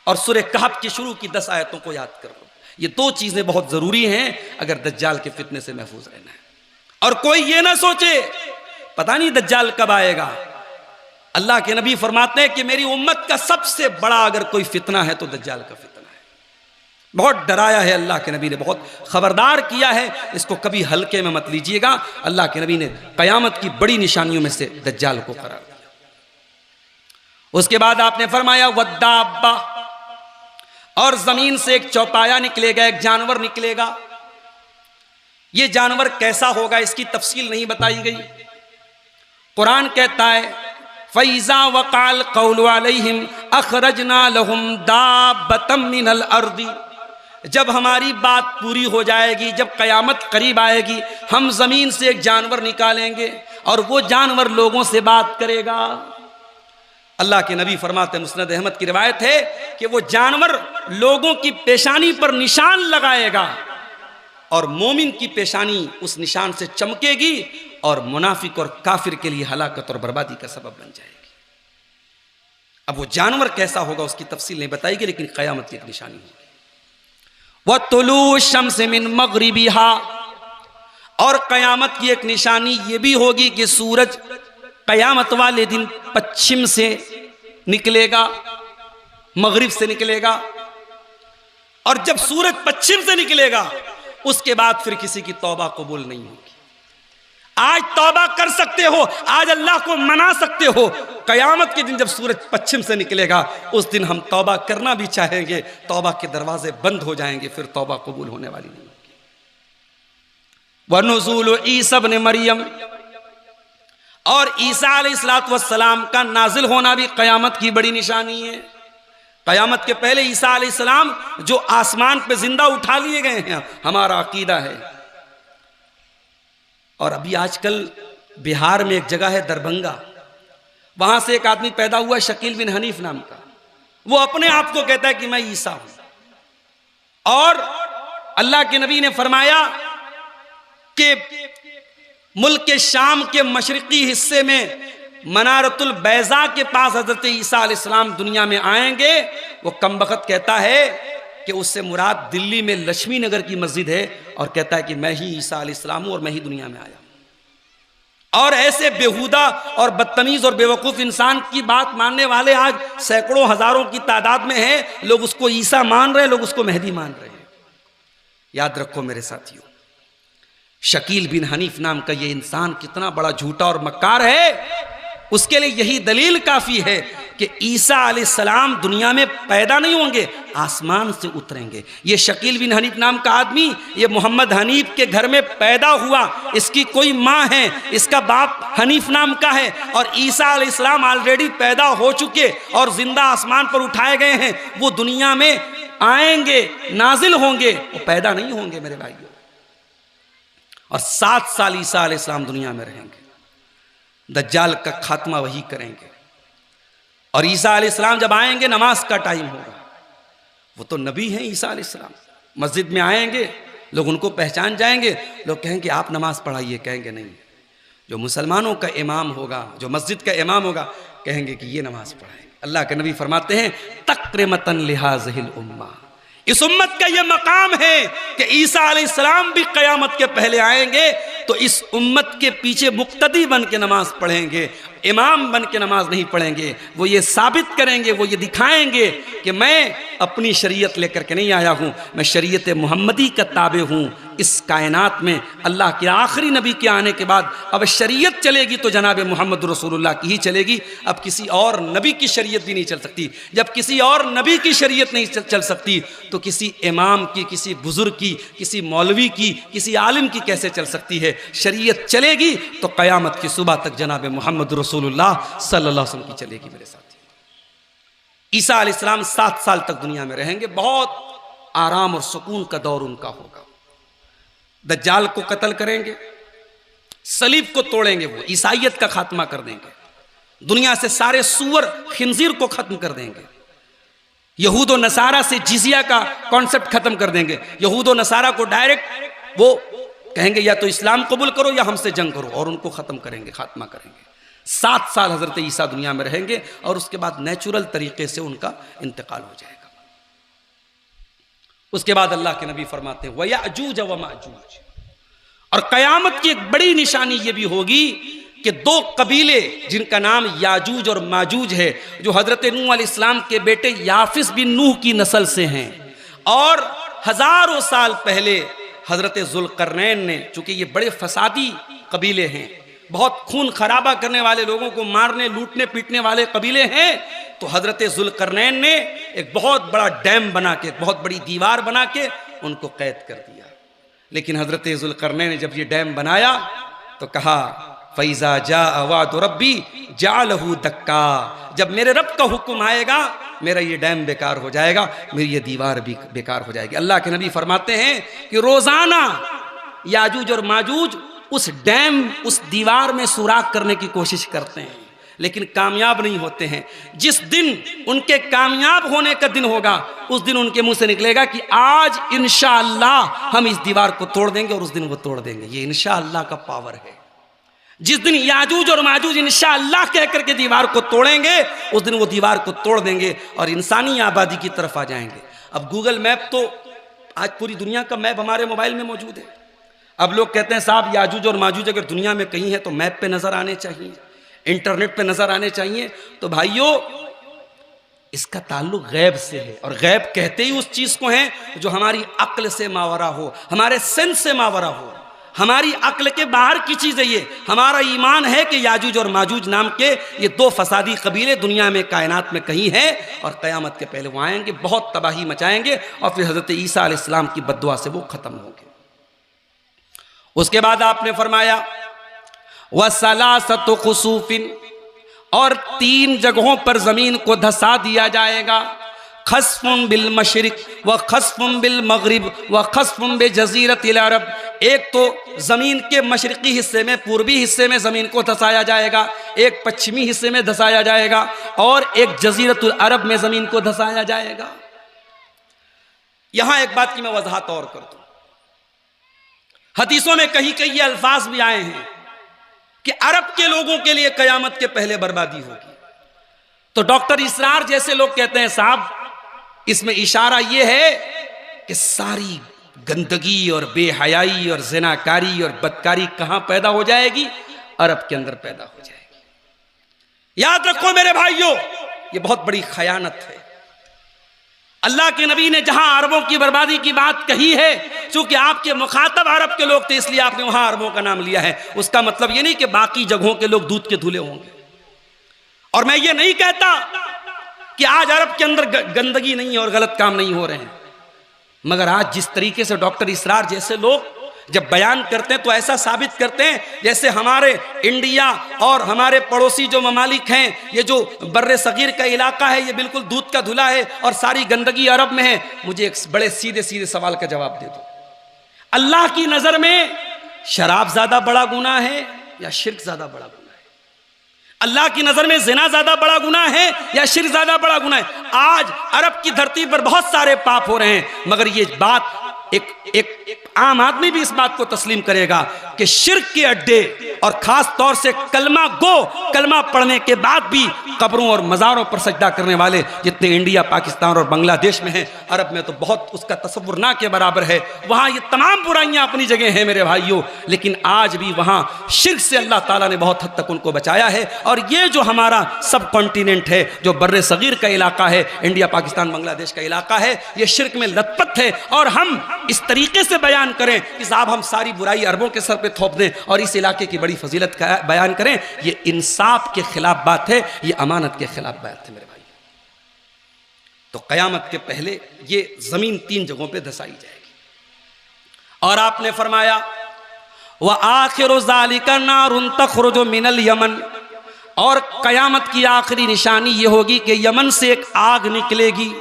और सूरह कहफ की शुरू की 10 आयतों को याद करो। ये 2 चीजें बहुत जरूरी हैं अगर दज्जाल के फितने से महफूज रहना है। और कोई ये ना सोचे पता नहीं दज्जाल कब आएगा। अल्लाह के नबी फरमाते हैं कि मेरी उम्मत का सबसे बड़ा अगर कोई फितना है तो दज्जाल का फितना है। बहुत डराया है अल्लाह के नबी ने, बहुत खबरदार किया है, इसको कभी हल्के में मत लीजिएगा। अल्लाह के नबी ने कयामत की बड़ी निशानियों में से दज्जाल को करार दिया। उसके बाद आपने फरमाया वद्दाब्बा, और जमीन से एक चौपाया निकलेगा, एक जानवर निकलेगा। यह जानवर कैसा होगा इसकी तफसील नहीं बताई गई। कुरान कहता है फैज़ा वक़ाल क़ौलु अलैहिम अख़रजना लहुम दाब्बतम मिनल अर्दी, जब हमारी बात पूरी हो जाएगी, जब क़यामत करीब आएगी, हम ज़मीन से एक जानवर निकालेंगे और वो जानवर लोगों से बात करेगा। अल्लाह के नबी फरमाते, मुस्नद अहमद की रिवायत है कि वो जानवर लोगों की पेशानी पर निशान लगाएगा और मोमिन की पेशानी उस निशान से चमकेगी और मुनाफिक और काफिर के लिए हलाकत और बर्बादी का सबब बन जाएगी। अब वो जानवर कैसा होगा उसकी तफसील नहीं बताई गई, लेकिन क़यामत की एक निशानी होगी। वह तुलू शम्स मिन मग़रिबिहा, और क़यामत की एक निशानी ये भी होगी कि सूरज क़यामत वाले दिन पश्चिम से निकलेगा, मगरिब से निकलेगा। और जब सूरज पश्चिम से निकलेगा उसके बाद फिर किसी की तौबा कबूल नहीं होगी। आज तौबा कर सकते हो, आज अल्लाह को मना सकते हो, क़यामत के दिन जब सूरज पश्चिम से निकलेगा उस दिन हम तौबा करना भी चाहेंगे, तौबा के दरवाजे बंद हो जाएंगे, फिर तौबा कबूल होने वाली नहीं होगी। वनुज़ूलु ईसा इब्न मरियम, और ईसा अलैहिस्सलाम का नाजिल होना भी क़यामत की बड़ी निशानी है। क़यामत के पहले ईसा अलैहिस्सलाम जो आसमान पे जिंदा उठा लिए गए हैं, हमारा अकीदा है। और अभी आजकल बिहार में एक जगह है दरभंगा, वहां से एक आदमी पैदा हुआ शकील बिन हनीफ नाम का, वो अपने आप को कहता है कि मैं ईसा हूं। और अल्लाह के नबी ने फरमाया कि मुल्क के शाम के मशरिकी हिस्से में मनारतुल बैज़ा के पास हजरत ईसा अलैहिस्सलाम दुनिया में आएंगे। वो कमबख्त कहता है कि उससे मुराद दिल्ली में लक्ष्मी नगर की मस्जिद है, और कहता है कि मैं ही ईसा अलैहिस्सलाम हूं और मैं ही दुनिया में आया हूं। और ऐसे बेहुदा और बदतमीज और बेवकूफ इंसान की बात मानने वाले आज सैकड़ों हजारों की तादाद में हैं। लोग उसको ईसा मान रहे हैं, लोग उसको मेहदी मान रहे हैं। याद रखो मेरे साथियों, शकील बिन हनीफ नाम का ये इंसान कितना बड़ा झूठा और मक्कार है। उसके लिए यही दलील काफी है कि ईसा अलैहिस्सलाम दुनिया में पैदा नहीं होंगे, आसमान से उतरेंगे। ये शकील बिन हनीफ नाम का आदमी ये मोहम्मद हनीफ के घर में पैदा हुआ, इसकी कोई माँ है, इसका बाप हनीफ नाम का है, और ईसा अलैहिस्सलाम ऑलरेडी पैदा हो चुके और जिंदा आसमान पर उठाए गए हैं। वो दुनिया में आएंगे, नाजिल होंगे, वो पैदा नहीं होंगे मेरे भाइयों। और 7 साल ईसा अलैहिस्सलाम दुनिया में रहेंगे, दज्जाल का खात्मा वही करेंगे। और ईसा अलैहिस्सलाम जब आएंगे नमाज का टाइम होगा, वो तो नबी हैं ईसा अलैहिस्सलाम, मस्जिद में आएंगे, लोग उनको पहचान जाएंगे, लोग कहेंगे आप नमाज पढ़ाइए, कहेंगे नहीं। जो मुसलमानों का इमाम होगा, जो मस्जिद का इमाम होगा, कहेंगे कि ये नमाज पढ़ाएंगे। अल्लाह के नबी फरमाते हैं तक़रीमतन लिहाज़िहिल उम्मा, इस उम्मत का यह मकाम है कि ईसा अलैहिस्सलाम भी क़यामत के पहले आएंगे, तो इस उम्मत के पीछे मुक्तदी बन के नमाज पढ़ेंगे। इमाम बन के नमाज नहीं पढ़ेंगे, वो ये साबित करेंगे, वो ये दिखाएंगे कि मैं अपनी शरीयत लेकर के नहीं आया हूँ, मैं शरीयत मुहम्मदी का ताबे हूँ। इस कायनात में अल्लाह के आखिरी नबी के आने के बाद अब शरीयत चलेगी तो जनाब मोहम्मद रसूलुल्लाह की ही चलेगी। अब किसी और नबी की शरीयत भी नहीं चल सकती। जब किसी और नबी की शरीयत नहीं चल सकती तो किसी इमाम की, किसी बुजुर्ग की, किसी मौलवी की, किसी आलिम की कैसे चल सकती है? शरीयत चलेगी तो क़यामत की सुबह तक जनाब मोहम्मद रसूलुल्लाह सल्लल्लाहु अलैहि वसल्लम की चलेगी। मेरे साथ ईसा अलैहिस्सलाम 7 साल तक दुनिया में रहेंगे, बहुत आराम और सुकून का दौर उनका होगा। दज्जाल को कत्ल करेंगे, सलीब को तोड़ेंगे, वो ईसाइयत का खात्मा कर देंगे, दुनिया से सारे सूअर खिंजीर को खत्म कर देंगे, यहूद व नसारा से जिजिया का कॉन्सेप्ट खत्म कर देंगे। यहूद व नसारा को डायरेक्ट वो कहेंगे या तो इस्लाम कबूल करो या हमसे जंग करो, और उनको खत्म करेंगे, खात्मा करेंगे। 7 साल हजरत ईसा दुनिया में रहेंगे और उसके बाद नेचुरल तरीके से उनका इंतकाल हो जाएगा। उसके बाद अल्लाह के नबी फरमाते हैं वयाजूज व माजूज। और कयामत की एक बड़ी निशानी ये भी होगी कि 2 कबीले जिनका नाम याजूज और माजूज है, जो हजरत नूह अलैहिस्सलाम के बेटे याफिस बिन नूह की नस्ल से हैं, और हजारों साल पहले हजरत जुल्करनैन ने, चूंकि ये बड़े फसादी कबीले हैं, बहुत खून खराबा करने वाले, लोगों को मारने लूटने पीटने वाले कबीले हैं, तो हजरत जुल्करनैन ने एक बहुत बड़ा डैम बना के, बहुत बड़ी दीवार बना के उनको कैद कर दिया। लेकिन हजरत जुल्करनैन ने जब ये डैम बनाया तो कहा फैज़ा जा अवाद रब्बी जालहू दक्का, जब मेरे रब का हुक्म आएगा मेरा ये डैम बेकार हो जाएगा, मेरी ये दीवार भी बेकार हो जाएगी। अल्लाह के नबी फरमाते हैं कि रोजाना याजूज और माजूज उस डैम, उस दीवार में सुराख करने की कोशिश करते हैं, लेकिन कामयाब नहीं होते हैं। जिस दिन उनके कामयाब होने का दिन होगा, उस दिन उनके मुंह से निकलेगा कि आज इंशाअल्लाह हम इस दीवार को तोड़ देंगे, और उस दिन वो तोड़ देंगे। ये इंशाअल्लाह का पावर है। जिस दिन याजूज और माजूज इंशाअल्लाह कह करके दीवार को तोड़ेंगे, उस दिन वो दीवार को तोड़ देंगे और इंसानी आबादी की तरफ आ जाएंगे। अब गूगल मैप तो आज पूरी दुनिया का मैप हमारे मोबाइल में मौजूद है। अब लोग कहते हैं साहब याजूज और माजूज अगर दुनिया में कहीं है तो मैप पे नजर आने चाहिए, इंटरनेट पे नजर आने चाहिए। तो भाइयों, इसका ताल्लुक गैब से है, और गैब कहते ही उस चीज को है जो हमारी अक्ल से मावरा हो, हमारे सेंस से मावरा हो, हमारी अक्ल के बाहर की चीज है। ये हमारा ईमान है कि याजूज और माजूज नाम के ये 2 फसादी कबीले दुनिया में, कायनात में कहीं हैं, और क़यामत के पहले वो आएंगे, बहुत तबाही मचाएंगे, और फिर हजरत ईसा अलैहिस्सलाम की बद्दुआ से वो खत्म होंगे। उसके बाद आपने फरमाया वसलासतु खुसूफिन, और 3 जगहों पर जमीन को धसा दिया जाएगा। खस्फुन बिल मशरिक व खस्फुन बिल मगरिब व खस्फुन बे जजीरतिल अरब। एक तो जमीन के मशरकी हिस्से में, पूर्वी हिस्से में जमीन को धसाया जाएगा, एक पश्चिमी हिस्से में धसाया जाएगा, और एक जजीरतुल अरब में जमीन को धसाया जाएगा। यहां एक बात की मैं वजाहत और कर दूं, हदीसों में कहीं कहीं ये अल्फाज भी आए हैं कि अरब के लोगों के लिए कयामत के पहले बर्बादी होगी। तो डॉक्टर इसरार जैसे लोग कहते हैं साहब इसमें इशारा यह है कि सारी गंदगी और बेहयाई और ज़िनाकारी और बदकारी कहां पैदा हो जाएगी? अरब के अंदर पैदा हो जाएगी। याद रखो मेरे भाइयों, यह बहुत बड़ी खयानत है। अल्लाह के नबी ने जहां अरबों की बर्बादी की बात कही है, चूंकि आपके मुखातब अरब के लोग थे इसलिए आपने वहां अरबों का नाम लिया है। उसका मतलब यह नहीं कि बाकी जगहों के लोग दूध के धुले होंगे। और मैं ये नहीं कहता कि आज अरब के अंदर गंदगी नहीं है और गलत काम नहीं हो रहे हैं, मगर आज जिस तरीके से डॉक्टर इसरार जैसे लोग जब बयान करते हैं तो ऐसा साबित करते हैं जैसे हमारे इंडिया और हमारे पड़ोसी जो ममालिक हैं, ये जो बर्रे सगीर का इलाका है, ये बिल्कुल दूध का धुला है और सारी गंदगी अरब में है। मुझे एक बड़े सीधे सीधे सवाल का जवाब दे दो, अल्लाह की नजर में शराब ज्यादा बड़ा गुनाह है या शिर्क ज्यादा बड़ा गुनाह है? अल्लाह की नजर में जिना ज्यादा बड़ा गुनाह है या शिर्क ज्यादा बड़ा गुनाह है? आज अरब की धरती पर बहुत सारे पाप हो रहे हैं, मगर ये बात एक आम आदमी भी इस बात को तस्लीम करेगा कि शिर्क के अड्डे और खास तौर से कलमा पढ़ने के बाद भी कब्रों और मज़ारों पर सजदा करने वाले जितने इंडिया, पाकिस्तान और बांग्लादेश में हैं, अरब में तो बहुत उसका तसव्वुर ना के बराबर है। वहाँ ये तमाम बुराइयाँ अपनी जगह हैं मेरे भाइयों, लेकिन आज भी वहाँ शिर्क से अल्लाह ताला ने बहुत हद तक उनको बचाया है। और ये जो हमारा सब कॉन्टिनेंट है, जो बर्रे सगीर का इलाका है, इंडिया, पाकिस्तान, बांग्लादेश का इलाका है, ये शिर्क में लथपथ है। और हम इस तरीके से बयान करें कि साहब हम सारी बुराई अरबों के सर पे थोप दें और इस इलाके की बड़ी फजीलत का बयान करें, ये इंसाफ के खिलाफ बात है, ये अमानत के खिलाफ बात है मेरे भाई। तो क़यामत के पहले ये जमीन 3 जगहों पे धसाई जाएगी। और आपने फरमाया व आखिरु ज़ालिका नारुन तख़रुजु मिनल यमन, और क़यामत की आखिरी निशानी ये होगी कि यमन से एक आग निकलेगी,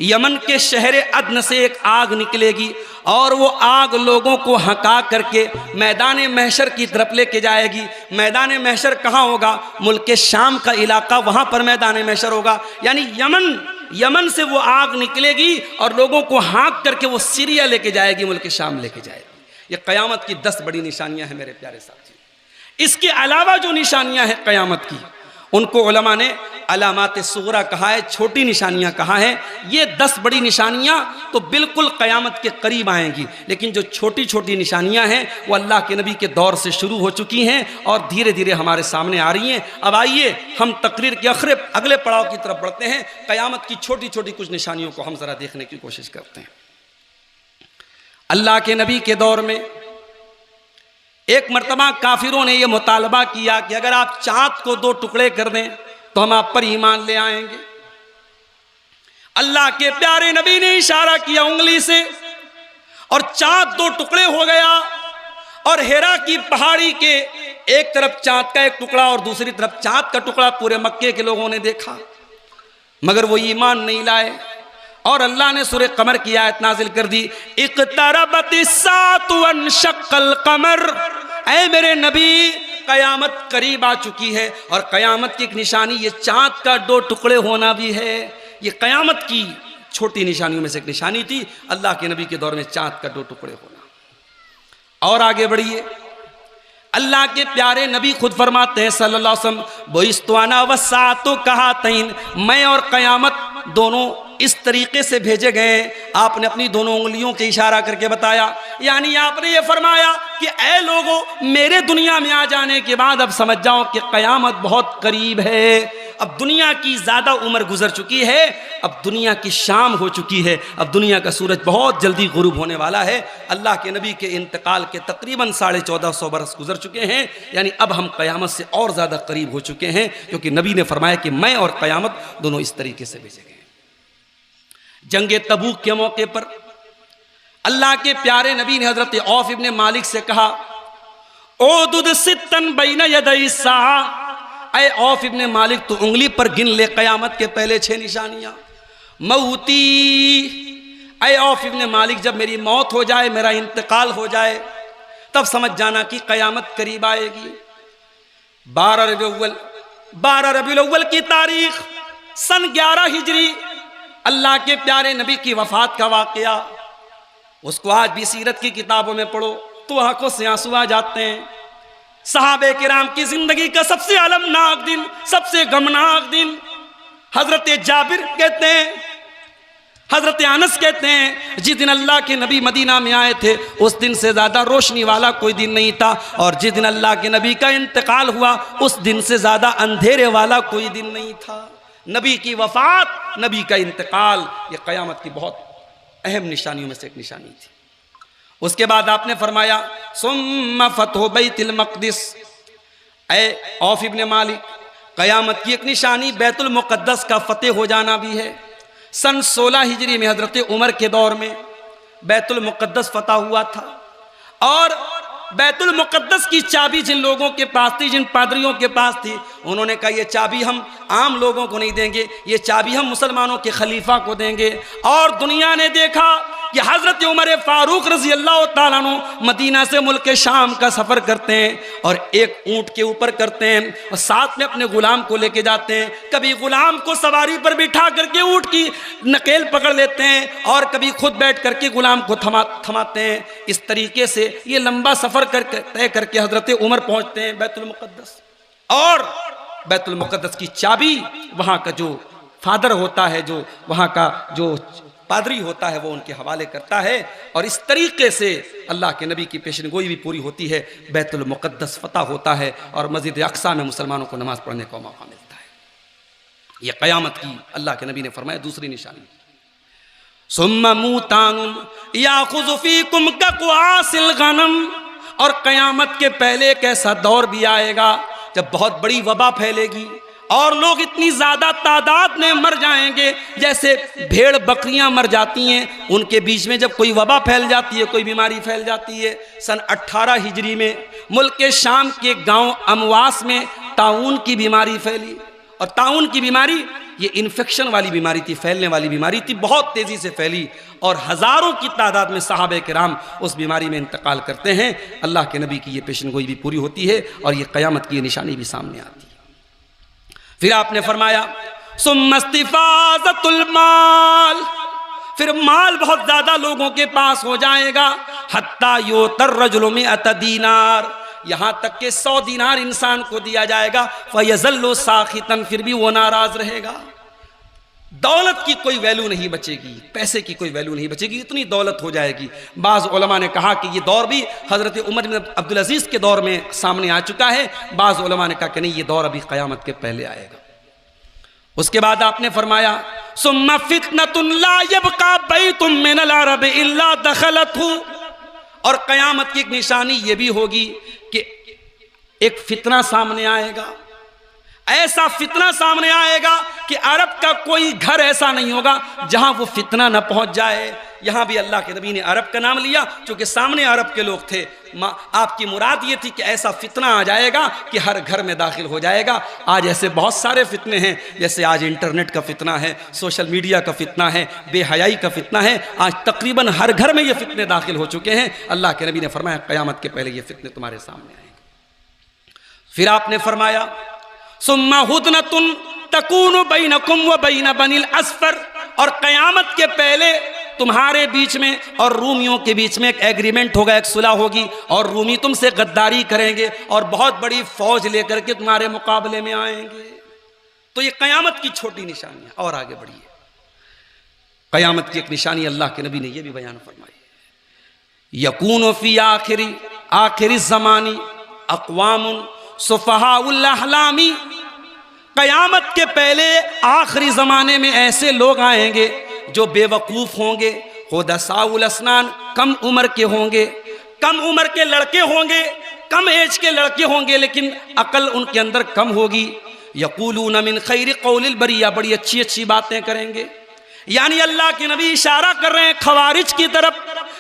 यमन के शहर अदन से एक आग निकलेगी और वो आग लोगों को हका करके मैदान महशर की तरफ लेके जाएगी। मैदान महशर कहाँ होगा? मुल्क शाम का इलाका, वहाँ पर मैदान महशर होगा। यानी यमन से वो आग निकलेगी और लोगों को हाँक करके वो सीरिया लेके जाएगी, मुल्क शाम लेके जाएगी। ये क़यामत की 10 बड़ी निशानियाँ हैं मेरे प्यारे साथी। इसके अलावा जो निशानियाँ हैं क़यामत की, उनको उलमा ने अलामात सुगरा कहा है, छोटी निशानियां कहा है। ये 10 बड़ी निशानियां तो बिल्कुल क़यामत के करीब आएंगी, लेकिन जो छोटी छोटी निशानियां हैं वो अल्लाह के नबी के दौर से शुरू हो चुकी हैं और धीरे धीरे हमारे सामने आ रही हैं। अब आइए हम तकरीर के अगले पड़ाव की तरफ बढ़ते हैं। क़यामत की छोटी छोटी कुछ निशानियों को हम ज़रा देखने की कोशिश करते हैं। अल्लाह के नबी के दौर में एक मरतबा काफिरों ने यह मुतालबा किया कि अगर आप चाँद को 2 टुकड़े कर दें तो हम आप पर ईमान ले आएंगे। अल्लाह के प्यारे नबी ने इशारा किया उंगली से और चाँद 2 टुकड़े हो गया। और हेरा की पहाड़ी के एक तरफ चाँद का एक टुकड़ा और दूसरी तरफ चाँद का टुकड़ा पूरे मक्के के लोगों ने देखा, मगर वो ईमान नहीं लाए। और अल्लाह ने सूरह कमर की आयत नाजिल कर दी, इक़्तरबतिस्साअतु वन्शक़्क़ल क़मर। ऐ मेरे नबी, क़यामत करीब आ चुकी है और क़यामत की एक निशानी ये चाँद का 2 टुकड़े होना भी है। ये क़यामत की छोटी निशानियों में से एक निशानी थी, अल्लाह के नबी के दौर में चाँद का 2 टुकड़े होना। और आगे बढ़िए, अल्लाह के प्यारे नबी खुद फरमाते हैं सल्लल्लाहु अलैहि वसल्लम, बुइस्तु अना वस्साअतु कहातैन, मैं और क़यामत दोनों इस तरीके से भेजे गए। आपने अपनी दोनों उंगलियों के इशारा करके बताया, यानी आपने ये फरमाया कि ऐ लोगों, मेरे दुनिया में आ जाने के बाद अब समझ जाओ कि क़यामत बहुत करीब है। अब दुनिया की ज़्यादा उम्र गुजर चुकी है, अब दुनिया की शाम हो चुकी है, अब दुनिया का सूरज बहुत जल्दी गुरूब होने वाला है। अल्लाह के नबी के इंतकाल के तकरीबन 1450 बरस गुजर चुके हैं, यानी अब हम क़यामत से और ज़्यादा करीब हो चुके हैं, क्योंकि नबी ने फरमाया कि मैं और क़यामत दोनों इस तरीके से भेजे गए। जंगे तबूक के मौके पर अल्लाह के प्यारे नबी ने हजरत औफ इब्ने मालिक से कहा, ओदुद सित्तन बैन यदै साआ, ऐ औफ इब्ने मालिक तो उंगली पर गिन ले क़यामत के पहले 6 निशानियां। मौती, ऐ औफ इब्ने मालिक, जब मेरी मौत हो जाए, मेरा इंतकाल हो जाए, तब समझ जाना कि क़यामत करीब आएगी। 12 रबीउल अव्वल की तारीख सन 11 हिजरी अल्लाह के प्यारे नबी की वफात का वाक़या, उसको आज भी सीरत की किताबों में पढ़ो तो आंखों से आंसू आ जाते हैं। सहाबे किराम की जिंदगी का सबसे अलमनाक दिन, सबसे गमनाक दिन। हजरत जाबिर कहते हैं, हजरत अनस कहते हैं, जिस दिन अल्लाह के नबी मदीना में आए थे उस दिन से ज़्यादा रोशनी वाला कोई दिन नहीं था, और जिस दिन अल्लाह के नबी का इंतकाल हुआ उस दिन से ज़्यादा अंधेरे वाला कोई दिन नहीं था। नबी की वफ़ात, नबी का इंतकाल, ये क़यामत की बहुत अहम निशानियों में से एक निशानी थी। उसके बाद आपने फरमाया, सुम्मा फतह बैतुल मक़दिस, ऐ औफ इब्ने मालिक, क़यामत की एक निशानी बैतुल मुक़द्दस का फ़तेह हो जाना भी है। सन 16 हिजरी में हज़रत उमर के दौर में बैतुल मुक़द्दस फ़तह हुआ था, और बैतुल मुक़द्दस की चाबी जिन लोगों के पास थी, जिन पादरियों के पास थी, उन्होंने कहा ये चाबी हम आम लोगों को नहीं देंगे, ये चाबी हम मुसलमानों के खलीफा को देंगे। और दुनिया ने देखा कि हज़रत उमर फारूक रज़ी अल्लाह ताला अन्हु मदीना से मुल्क शाम का सफ़र करते हैं और एक ऊँट के ऊपर करते हैं और साथ में अपने गुलाम को लेके जाते हैं। कभी गुलाम को सवारी पर बिठा करके ऊँट की नकेल पकड़ लेते हैं और कभी खुद बैठ करके गुलाम को थमाते हैं। इस तरीके से ये लंबा सफ़र तय करके हज़रत उमर पहुँचते हैं बैतुल मुक़द्दस, और बैतुल मुक़द्दस की चाबी वहाँ का जो फादर होता है, जो वहाँ का जो पादरी होता है, वो उनके हवाले करता है। और इस तरीके से अल्लाह के नबी की पेशनगोई भी पूरी होती है, बैतुल मुक़द्दस फतह होता है और मस्जिद अक़सा में मुसलमानों को नमाज़ पढ़ने का मौका मिलता है। यह क़यामत की अल्लाह के नबी ने फरमाया दूसरी निशानी। सुम्मा मूतानुन याख़ुज़ु फ़ीकुम कक़वासिल गनम, और क़यामत के पहले एक ऐसा दौर भी आएगा जब बहुत बड़ी वबा फैलेगी और लोग इतनी ज़्यादा तादाद में मर जाएंगे जैसे भेड़ बकरियां मर जाती हैं। उनके बीच में जब कोई वबा फैल जाती है, कोई बीमारी फैल जाती है। सन 18 हिजरी में मुल्क के शाम के गांव अमवास में ताउन की बीमारी फैली, और ताउन की बीमारी ये इन्फेक्शन वाली बीमारी थी, फैलने वाली बीमारी थी, बहुत तेज़ी से फैली और हज़ारों की तादाद में सहाबे किराम उस बीमारी में इंतकाल करते हैं। अल्लाह के नबी की ये पेशनगोई भी पूरी होती है और ये क़यामत की निशानी भी सामने आती है। फिर आपने फरमाया सुम्मस्तिफाज़तुल माल, फिर माल बहुत ज़्यादा लोगों के पास हो जाएगा। हत्ता युतर रजुलु मिअत दीनार, यहाँ तक के 100 दीनार इंसान को दिया जाएगा। फयज़ल्लु साखितन, फिर भी वो नाराज़ रहेगा। दौलत की कोई वैल्यू नहीं बचेगी, पैसे की कोई वैल्यू नहीं बचेगी, इतनी दौलत हो जाएगी। बाज़ उलमा ने कहा कि ये दौर भी हज़रत उमर बिन अब्दुल अज़ीज़ के दौर में सामने आ चुका है। बाज़ उलमा ने कहा कि नहीं, ये दौर अभी क़यामत के पहले आएगा। उसके बाद आपने फरमाया सुम्मा फितनतुन ला यबका बैतुम मिनल अरब इल्ला दखलतहु, और क़यामत की एक निशानी ये भी होगी कि एक फितना सामने आएगा। ऐसा फितना सामने आएगा कि अरब का कोई घर ऐसा नहीं होगा जहां वो फितना न पहुंच जाए। यहां भी अल्लाह के नबी ने अरब का नाम लिया क्योंकि सामने अरब के लोग थे। आपकी मुराद ये थी कि ऐसा फितना आ जाएगा कि हर घर में दाखिल हो जाएगा। आज ऐसे बहुत सारे फितने हैं, जैसे आज इंटरनेट का फितना है, सोशल मीडिया का फितना है, बेहयाई का फितना है। आज तकरीबन हर घर में ये फितने दाखिल हो चुके हैं। अल्लाह के नबी ने फरमाया क़यामत के पहले ये फितने तुम्हारे सामने आएंगे। फिर आपने फरमाया सुम्मा हुदनतुन तकूनु बैनकुम व बैन बनिल अस्फर, और क़यामत के पहले तुम्हारे बीच में और रूमियों के बीच में एक एग्रीमेंट होगा, एक सुलह होगी, और रूमी तुमसे गद्दारी करेंगे और बहुत बड़ी फौज लेकर के तुम्हारे मुकाबले में आएंगे। तो ये क़यामत की छोटी निशानी है। और आगे बढ़िए, क़यामत की एक निशानी अल्लाह के नबी ने यह भी बयान फरमाई, यकूनु फी आखिरी ज़मानी अक़वामुन सुफ़हाउल अहलामी, क़यामत के पहले आखिरी ज़माने में ऐसे लोग आएंगे जो बेवकूफ़ होंगे, हुदसाउल अस्नान, कम उम्र के होंगे, कम उम्र के लड़के होंगे, कम एज के लड़के होंगे, लेकिन अकल उनके अंदर कम होगी। यक़ूलून मिन खैरि क़ौलिल बरिया, बड़ी अच्छी अच्छी बातें करेंगे। यानी अल्लाह के नबी इशारा कर रहे हैं खवारिज की तरफ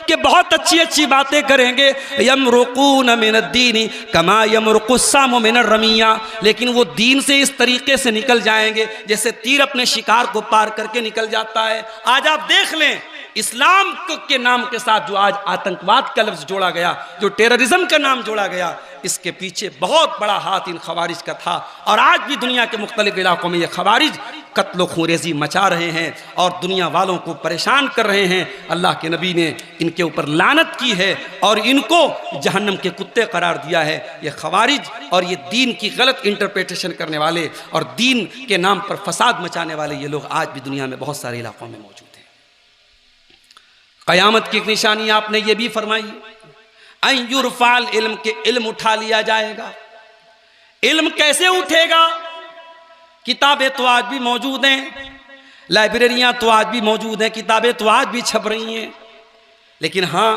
कि बहुत अच्छी अच्छी बातें करेंगे। यमरुकून मिनद्दीनी कमा यमरुकुस्सामु मिनर रमिया, लेकिन वो दीन से इस तरीके से निकल जाएंगे जैसे तीर अपने शिकार को पार करके निकल जाता है। आज आप देख लें, इस्लाम के नाम के साथ जो आज आतंकवाद का लफ्ज़ जोड़ा गया, जो टेररिज्म का नाम जोड़ा गया, इसके पीछे बहुत बड़ा हाथ इन खवारिज का था। और आज भी दुनिया के मुख्तलिफ इलाकों में ये खवारिज कत्ल खूरेज़ी मचा रहे हैं और दुनिया वालों को परेशान कर रहे हैं। अल्लाह के नबी ने इनके ऊपर लानत की है और इनको जहन्नम के कुत्ते करार दिया है। ये खवारिज और ये दीन की गलत इंटरप्रिटेशन करने वाले और दीन के नाम पर फसाद मचाने वाले ये लोग आज भी दुनिया में बहुत सारे इलाकों में मौजूद हैं। क़यामत की एक निशानी आपने ये भी फरमाई, अयुरफाल इल्म, के इल्म उठा लिया जाएगा। इल्म कैसे उठेगा? किताबें तो आज भी मौजूद हैं, लाइब्रेरियां तो आज भी मौजूद हैं, किताबें तो आज भी छप रही हैं, लेकिन हाँ,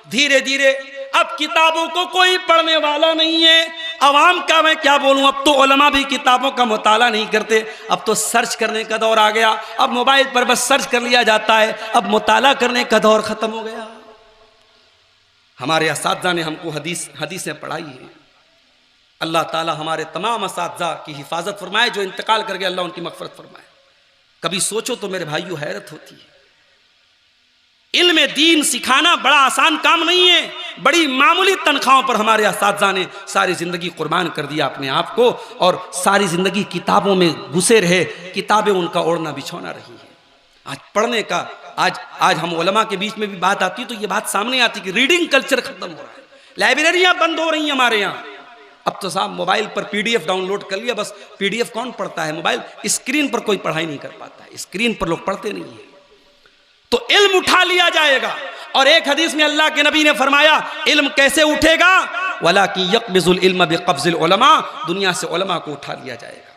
धीरे धीरे अब किताबों को कोई पढ़ने वाला नहीं है। अवाम का मैं क्या बोलूं, अब तो उलमा भी किताबों का मुताला नहीं करते। अब तो सर्च करने का दौर आ गया। अब मोबाइल पर बस सर्च कर लिया जाता है, अब मुताला करने का दौर ख़त्म हो गया। हमारे असातिज़ा ने हमको हदीसें पढ़ाई हैं। अल्लाह ताला हमारे तमाम असातिज़ा की हिफाजत फरमाए, जो इंतकाल कर गए, अल्लाह उनकी मग़फ़िरत फरमाए। कभी सोचो तो मेरे भाइयों, हैरत होती है। इल्म दीन सिखाना बड़ा आसान काम नहीं है। बड़ी मामूली तनख्वाहों पर हमारे असातिज़ा ने सारी ज़िंदगी कुर्बान कर दिया अपने आप को, और सारी ज़िंदगी किताबों में घुसे रहे, किताबें उनका ओढ़ना बिछौना रही है। आज पढ़ने का, आज हम उलमा के बीच में भी बात आती है तो ये बात सामने आती कि रीडिंग कल्चर खत्म हो रहा है, लाइब्रेरियाँ बंद हो रही हैं हमारे यहाँ। अब तो साहब मोबाइल पर PDF डाउनलोड कर लिया, बस PDF कौन पढ़ता है, मोबाइल स्क्रीन पर कोई पढ़ाई नहीं कर पाता है, स्क्रीन पर लोग पढ़ते नहीं है। तो इल्म उठा लिया जाएगा, और एक हदीस में अल्लाह के नबी ने फरमाया इल्म कैसे उठेगा, वलाकि यक़बिज़ुल इल्म बिक़ब्ज़िल उलमा, दुनिया से उलमा को उठा लिया जाएगा।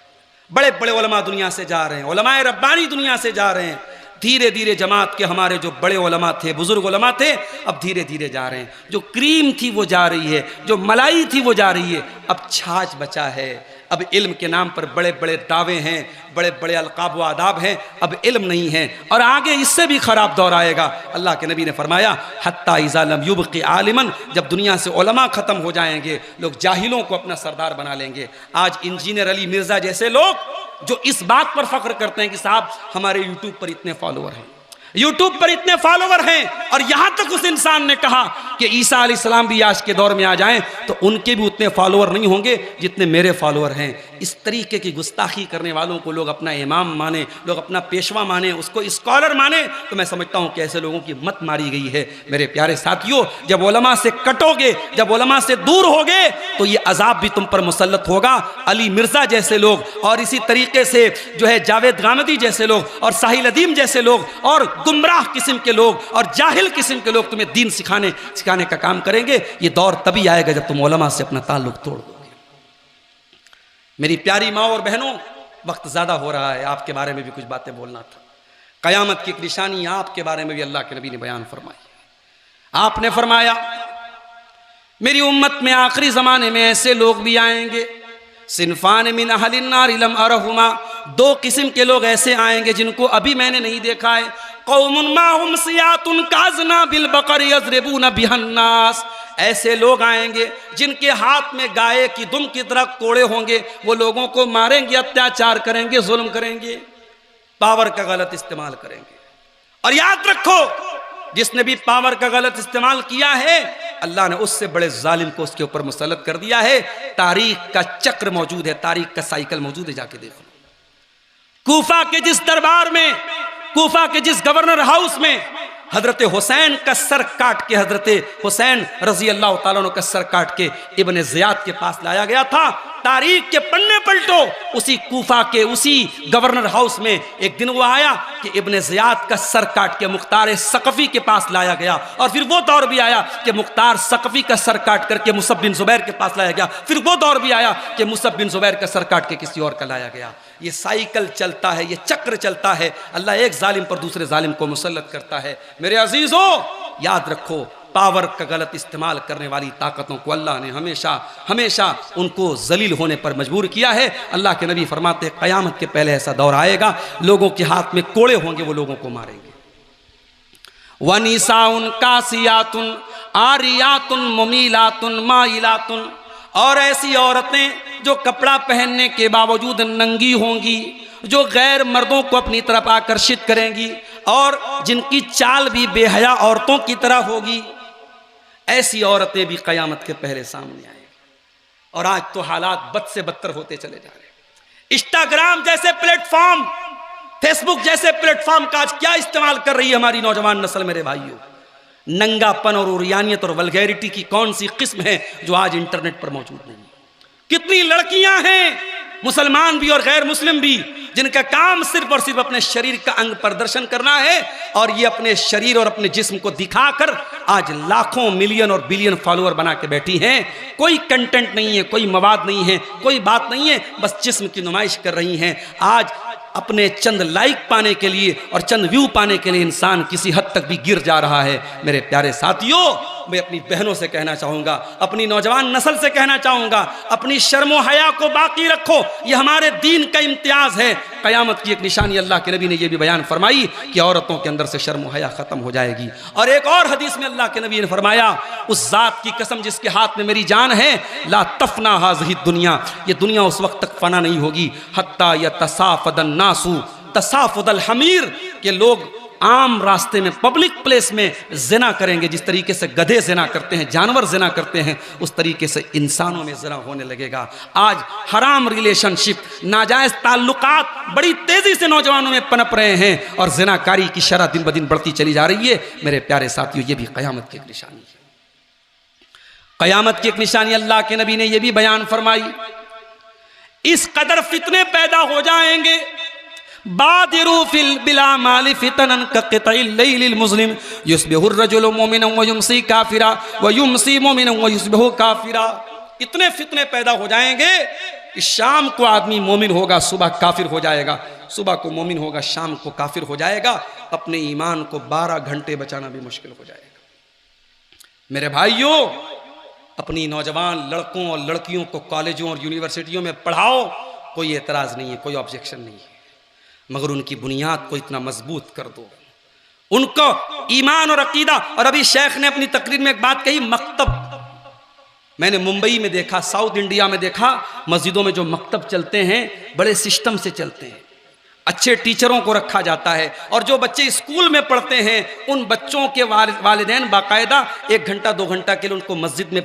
बड़े बड़े उलमा दुनिया से जा रहे हैं, उलमाए रब्बानी दुनिया से जा रहे हैं। धीरे धीरे जमात के हमारे जो बड़े उलमा थे, बुजुर्ग उलमा थे, अब धीरे धीरे जा रहे हैं। जो क्रीम थी वो जा रही है, जो मलाई थी वो जा रही है, अब छाछ बचा है। अब इल्म के नाम पर बड़े बड़े दावे हैं, बड़े बड़े अलकाब व आदाब हैं, अब इल्म नहीं है, और आगे इससे भी ख़राब दौर आएगा। अल्लाह के नबी ने फरमाया हत्ता इज़ा लम युबक़ि आलिमन, जब दुनिया से उलमा ख़त्म हो जाएंगे, लोग जाहिलों को अपना सरदार बना लेंगे। आज इंजीनियर अली मिर्ज़ा जैसे लोग जो इस बात पर फख्र करते हैं कि साहब हमारे यूट्यूब पर इतने फॉलोअर हैं, यूट्यूब पर इतने फॉलोवर हैं, और यहां तक उस इंसान ने कहा कि ईसा अलैहिस्सलाम भी आज के दौर में आ जाएं तो उनके भी उतने फॉलोवर नहीं होंगे जितने मेरे फॉलोवर हैं। इस तरीके की गुस्ताखी करने वालों को लोग अपना इमाम माने, लोग अपना पेशवा माने, उसको स्कॉलर माने, तो मैं समझता हूं कि ऐसे लोगों की मत मारी गई है। मेरे प्यारे साथियों, जब उलमा से कटोगे, जब उलमा से दूर होगे तो ये अजाब भी तुम पर मुसल्लत होगा। अली मिर्ज़ा जैसे लोग, और इसी तरीके से जो है जावेद गामदी जैसे लोग, और साहिल अदीम जैसे लोग, और गुमराह किस्म के लोग और जाहिल किस्म के लोग तुम्हें दीन सिखाने का काम करेंगे। ये दौर तभी आएगा जब तुम उलमा से अपना ताल्लुक तोड़ दोगे। मेरी प्यारी माँ और बहनों, वक्त ज़्यादा हो रहा है, आपके बारे में भी कुछ बातें बोलना था। क़यामत की एक निशानी आपके बारे में भी अल्लाह के नबी ने बयान फरमाई। आपने फरमाया मेरी उम्मत में आखिरी ज़माने में ऐसे लोग भी आएंगे, सिनफ़ान मिन अहलिन नार लम अरहुमा, दो किस्म के लोग ऐसे आएंगे जिनको अभी मैंने नहीं देखा है। कौमुन माहुम सियातुन काज़ना बिल बकर यज़रिबून बिहन्नास, ऐसे लोग आएंगे जिनके हाथ में गाय की दुम की तरह कोड़े होंगे, वो लोगों को मारेंगे, अत्याचार करेंगे, जुल्म करेंगे, पावर का गलत इस्तेमाल करेंगे। और याद रखो, जिसने भी पावर का गलत इस्तेमाल किया है, अल्लाह ने उससे बड़े जालिम को उसके ऊपर मुसल्लत कर दिया है। तारीख का चक्र मौजूद है, तारीख का साइकिल मौजूद है, जाके देखो। कूफा के जिस दरबार में, कूफा के जिस गवर्नर हाउस में हजरत हुसैन का सर काट के, हजरत हुसैन रजी अल्लाह ताला अन्हु का सर काट के इब्ने ज़ियाद के पास लाया गया था, तारीख के पन्ने पलटो, उसी कूफा के उसी गवर्नर हाउस में एक दिन वो आया कि इब्ने ज़ियाद का सर काट के मुख्तार सकफ़ी के पास लाया गया। और फिर वो दौर भी आया कि मुख्तार सकफ़ी का सर काट करके मुसअब बिन ज़ुबैर के पास लाया गया। फिर वो दौर भी आया कि मुसअब बिन ज़ुबैर का सर काट के किसी और का लाया गया। ये साइकिल चलता है, ये चक्र चलता है। अल्लाह एक जालिम पर दूसरे जालिम को मुसल्लत करता है। मेरे अजीज़ों, याद रखो, पावर का गलत इस्तेमाल करने वाली ताकतों को अल्लाह ने हमेशा हमेशा उनको जलील होने पर मजबूर किया है। अल्लाह के नबी फरमाते हैं क़यामत के पहले ऐसा दौर आएगा, लोगों के हाथ में कोड़े होंगे, वो लोगों को मारेंगे। वनिसाउन कासियातुन आरियातुन मुमीलातुन माइलातुन, और ऐसी औरतें जो कपड़ा पहनने के बावजूद नंगी होंगी, जो गैर मर्दों को अपनी तरफ आकर्षित करेंगी, और जिनकी चाल भी बेहया औरतों की तरह होगी, ऐसी औरतें भी क़यामत के पहले सामने आएंगी। और आज तो हालात बद से बदतर होते चले जा रहे हैं। इंस्टाग्राम जैसे प्लेटफॉर्म, फेसबुक जैसे प्लेटफॉर्म का आज क्या इस्तेमाल कर रही है हमारी नौजवान नस्ल। मेरे भाइयों, नंगापन और उरियानियत और वल्गैरिटी की कौन सी किस्म है जो आज इंटरनेट पर मौजूद नहीं। कितनी लड़कियां हैं, मुसलमान भी और गैर मुस्लिम भी, जिनका काम सिर्फ और सिर्फ अपने शरीर का अंग प्रदर्शन करना है, और ये अपने शरीर और अपने जिस्म को दिखाकर आज लाखों मिलियन और बिलियन फॉलोअर बना के बैठी हैं। कोई कंटेंट नहीं है, कोई मवाद नहीं है, कोई बात नहीं है, बस जिस्म की नुमाइश कर रही हैं। आज अपने चंद लाइक पाने के लिए और चंद व्यू पाने के लिए इंसान किसी हद तक भी गिर जा रहा है। मेरे प्यारे साथियों, मैं अपनी बहनों से कहना चाहूँगा, अपनी नौजवान नस्ल से कहना चाहूँगा, अपनी शर्म हया को बाकी रखो। ये हमारे दीन का इम्तियाज़ है। क़यामत की एक निशानी अल्लाह के नबी ने यह भी बयान फरमाई कि औरतों के अंदर से शर्म हया ख़त्म हो जाएगी। और एक और हदीस में अल्लाह के नबी ने फरमाया, उस ज़ात की कसम जिसके हाथ में मेरी जान है, ला तफना हाज़िही दुनिया, ये दुनिया उस वक्त तक फना नहीं होगी, हत्ता यतसाफ़दन नासु तसाफ़ुदल हमीर, के लोग आम रास्ते में, पब्लिक प्लेस में ज़िना करेंगे, जिस तरीके से गधे ज़िना करते हैं, जानवर ज़िना करते हैं, उस तरीके से इंसानों में ज़िना होने लगेगा। आज हराम रिलेशनशिप, नाजायज़ ताल्लुकात बड़ी तेज़ी से नौजवानों में पनप रहे हैं और ज़िनाकारी की शरह दिन ब दिन बढ़ती चली जा रही है। मेरे प्यारे साथियों, ये भी क़यामत की एक निशानी है। क़यामत की एक निशानी अल्लाह के नबी ने यह भी बयान फरमाई, इस कदर फितने पैदा हो जाएंगे, बादिरू फिल बिला माली फितनन कक़ितइल लैलिल मुज़लिम युस्बिहुर रजुलु मुमिनन व युमसी काफिरा व युमसी मुमिनन व युस्बिहु काफिरा। इतने फितने पैदा हो जाएंगे कि शाम को आदमी मोमिन होगा, सुबह काफिर हो जाएगा, सुबह को मोमिन होगा, शाम को काफिर हो जाएगा। अपने ईमान को 12 घंटे बचाना भी मुश्किल हो जाएगा। मेरे भाइयों, अपनी नौजवान लड़कों और लड़कियों को कॉलेजों और यूनिवर्सिटियों में पढ़ाओ, कोई एतराज़ नहीं है, कोई ऑब्जेक्शन नहीं है, मगर उनकी बुनियाद को इतना मजबूत कर दो, उनको ईमान और अकीदा। और अभी शेख ने अपनी तकरीर में एक बात कही, मकतब मैंने मुंबई में देखा, साउथ इंडिया में देखा, मस्जिदों में जो मकतब चलते हैं बड़े सिस्टम से चलते हैं, अच्छे टीचरों को रखा जाता है, और जो बच्चे स्कूल में पढ़ते हैं उन बच्चों के वालिदैन बाकायदा 1 घंटा 2 घंटा के लिए उनको मस्जिद में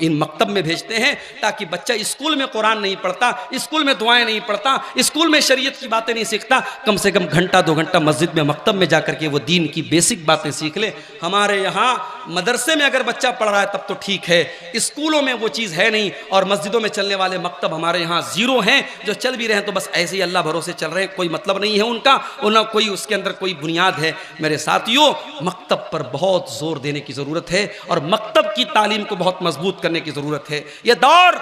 इन मकतब में भेजते हैं, ताकि बच्चा स्कूल में कुरान नहीं पढ़ता, स्कूल में दुआएं नहीं पढ़ता, स्कूल में शरीयत की बातें नहीं सीखता, कम से कम घंटा 2 घंटा मस्जिद में मकतब में जाकर के वो दीन की बेसिक बातें सीख ले। हमारे यहाँ मदरसे में अगर बच्चा पढ़ रहा है तब तो ठीक है, स्कूलों में वो चीज़ है नहीं, और मस्जिदों में चलने वाले मकतब हमारे यहाँ ज़ीरो हैं, जो चल भी रहे हैं तो बस ऐसे ही अल्लाह भरोसे चल रहे हैं, कोई मतलब नहीं है उनका, उन्हें कोई उसके अंदर कोई बुनियाद है। मेरे साथियों, मकतब पर बहुत जोर देने की ज़रूरत है और मकतब की तालीम को बहुत मजबूत करने की ज़रूरत है। यह दौर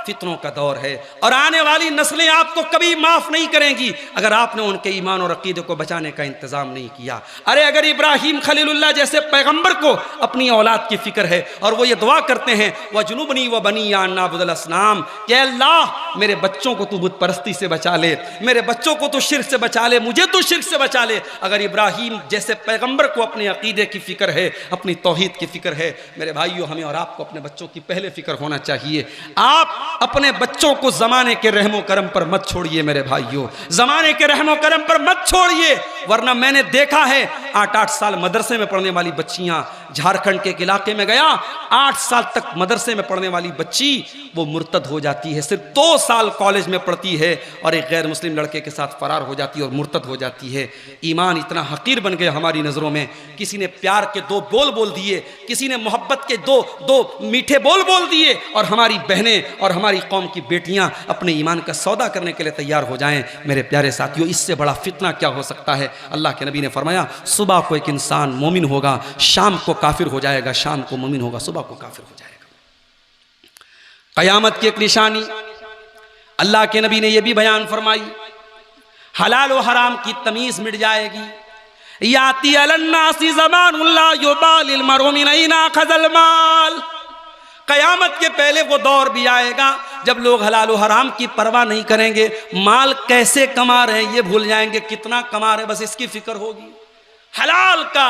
फितनों का दौर है और आने वाली नस्लें आपको कभी माफ नहीं करेंगी अगर आपने उनके ईमान और अकीदे को बचाने का इंतजाम नहीं किया। अरे अगर इब्राहीम खलीलुल्लाह जैसे पैगंबर को अपनी औलाद की फिक्र है और वो ये दुआ करते हैं, व जुनूबनी व बनी या नाबुदल असनाम, कि अल्लाह मेरे बच्चों को तू बुत परस्ती से बचा ले, मेरे बच्चों को तू शिर्क से बचा ले, मुझे तू शिर्क से बचा ले। अगर इब्राहीम जैसे पैगंबर को अपने अकीदे की फिक्र है, अपनी तौहीद की फिक्र है, मेरे भाइयों हमें और आपको अपने बच्चों की पहले फिक्र होना चाहिए। आप अपने बच्चों को जमाने के रहमो करम पर मत छोड़िए मेरे भाइयों, जमाने के रहमो करम पर मत छोड़िए, वरना मैंने देखा है 8-8 साल मदरसे में पढ़ने वाली बच्चियां, झारखंड के एक इलाके में गया, 8 साल तक मदरसे में पढ़ने वाली बच्ची वो मुर्तद हो जाती है, सिर्फ 2 साल कॉलेज में पढ़ती है और एक गैर मुस्लिम लड़के के साथ फरार हो जाती है और मुर्तद हो जाती है। ईमान इतना हकीर बन गया हमारी नज़रों में, किसी ने प्यार के 2 बोल बोल दिए, किसी ने मोहब्बत के दो मीठे बोल बोल दिए और हमारी बहनें और हमारी कौम की बेटियां अपने ईमान का सौदा करने के लिए तैयार हो जाएं। मेरे प्यारे साथियों, इससे बड़ा फितना क्या हो सकता है। अल्लाह के नबी ने फरमाया, सुबह को एक इंसान मोमिन होगा, शाम को काफिर हो जाएगा, शाम को मोमिन होगा, सुबह को काफिर हो जाएगा। क़यामत की एक निशानी अल्लाह के नबी ने यह भी बयान फरमाई, हलाल और हराम की तमीज मिट जाएगी। याती अलन्नासी ज़मानुन ला युबालिल मरउ मिन ऐना खज़ल माल, क़यामत के पहले वो दौर भी आएगा जब लोग हलाल और हराम की परवाह नहीं करेंगे, माल कैसे कमा रहे हैं ये भूल जाएंगे, कितना कमा रहे बस इसकी फिक्र होगी। हलाल का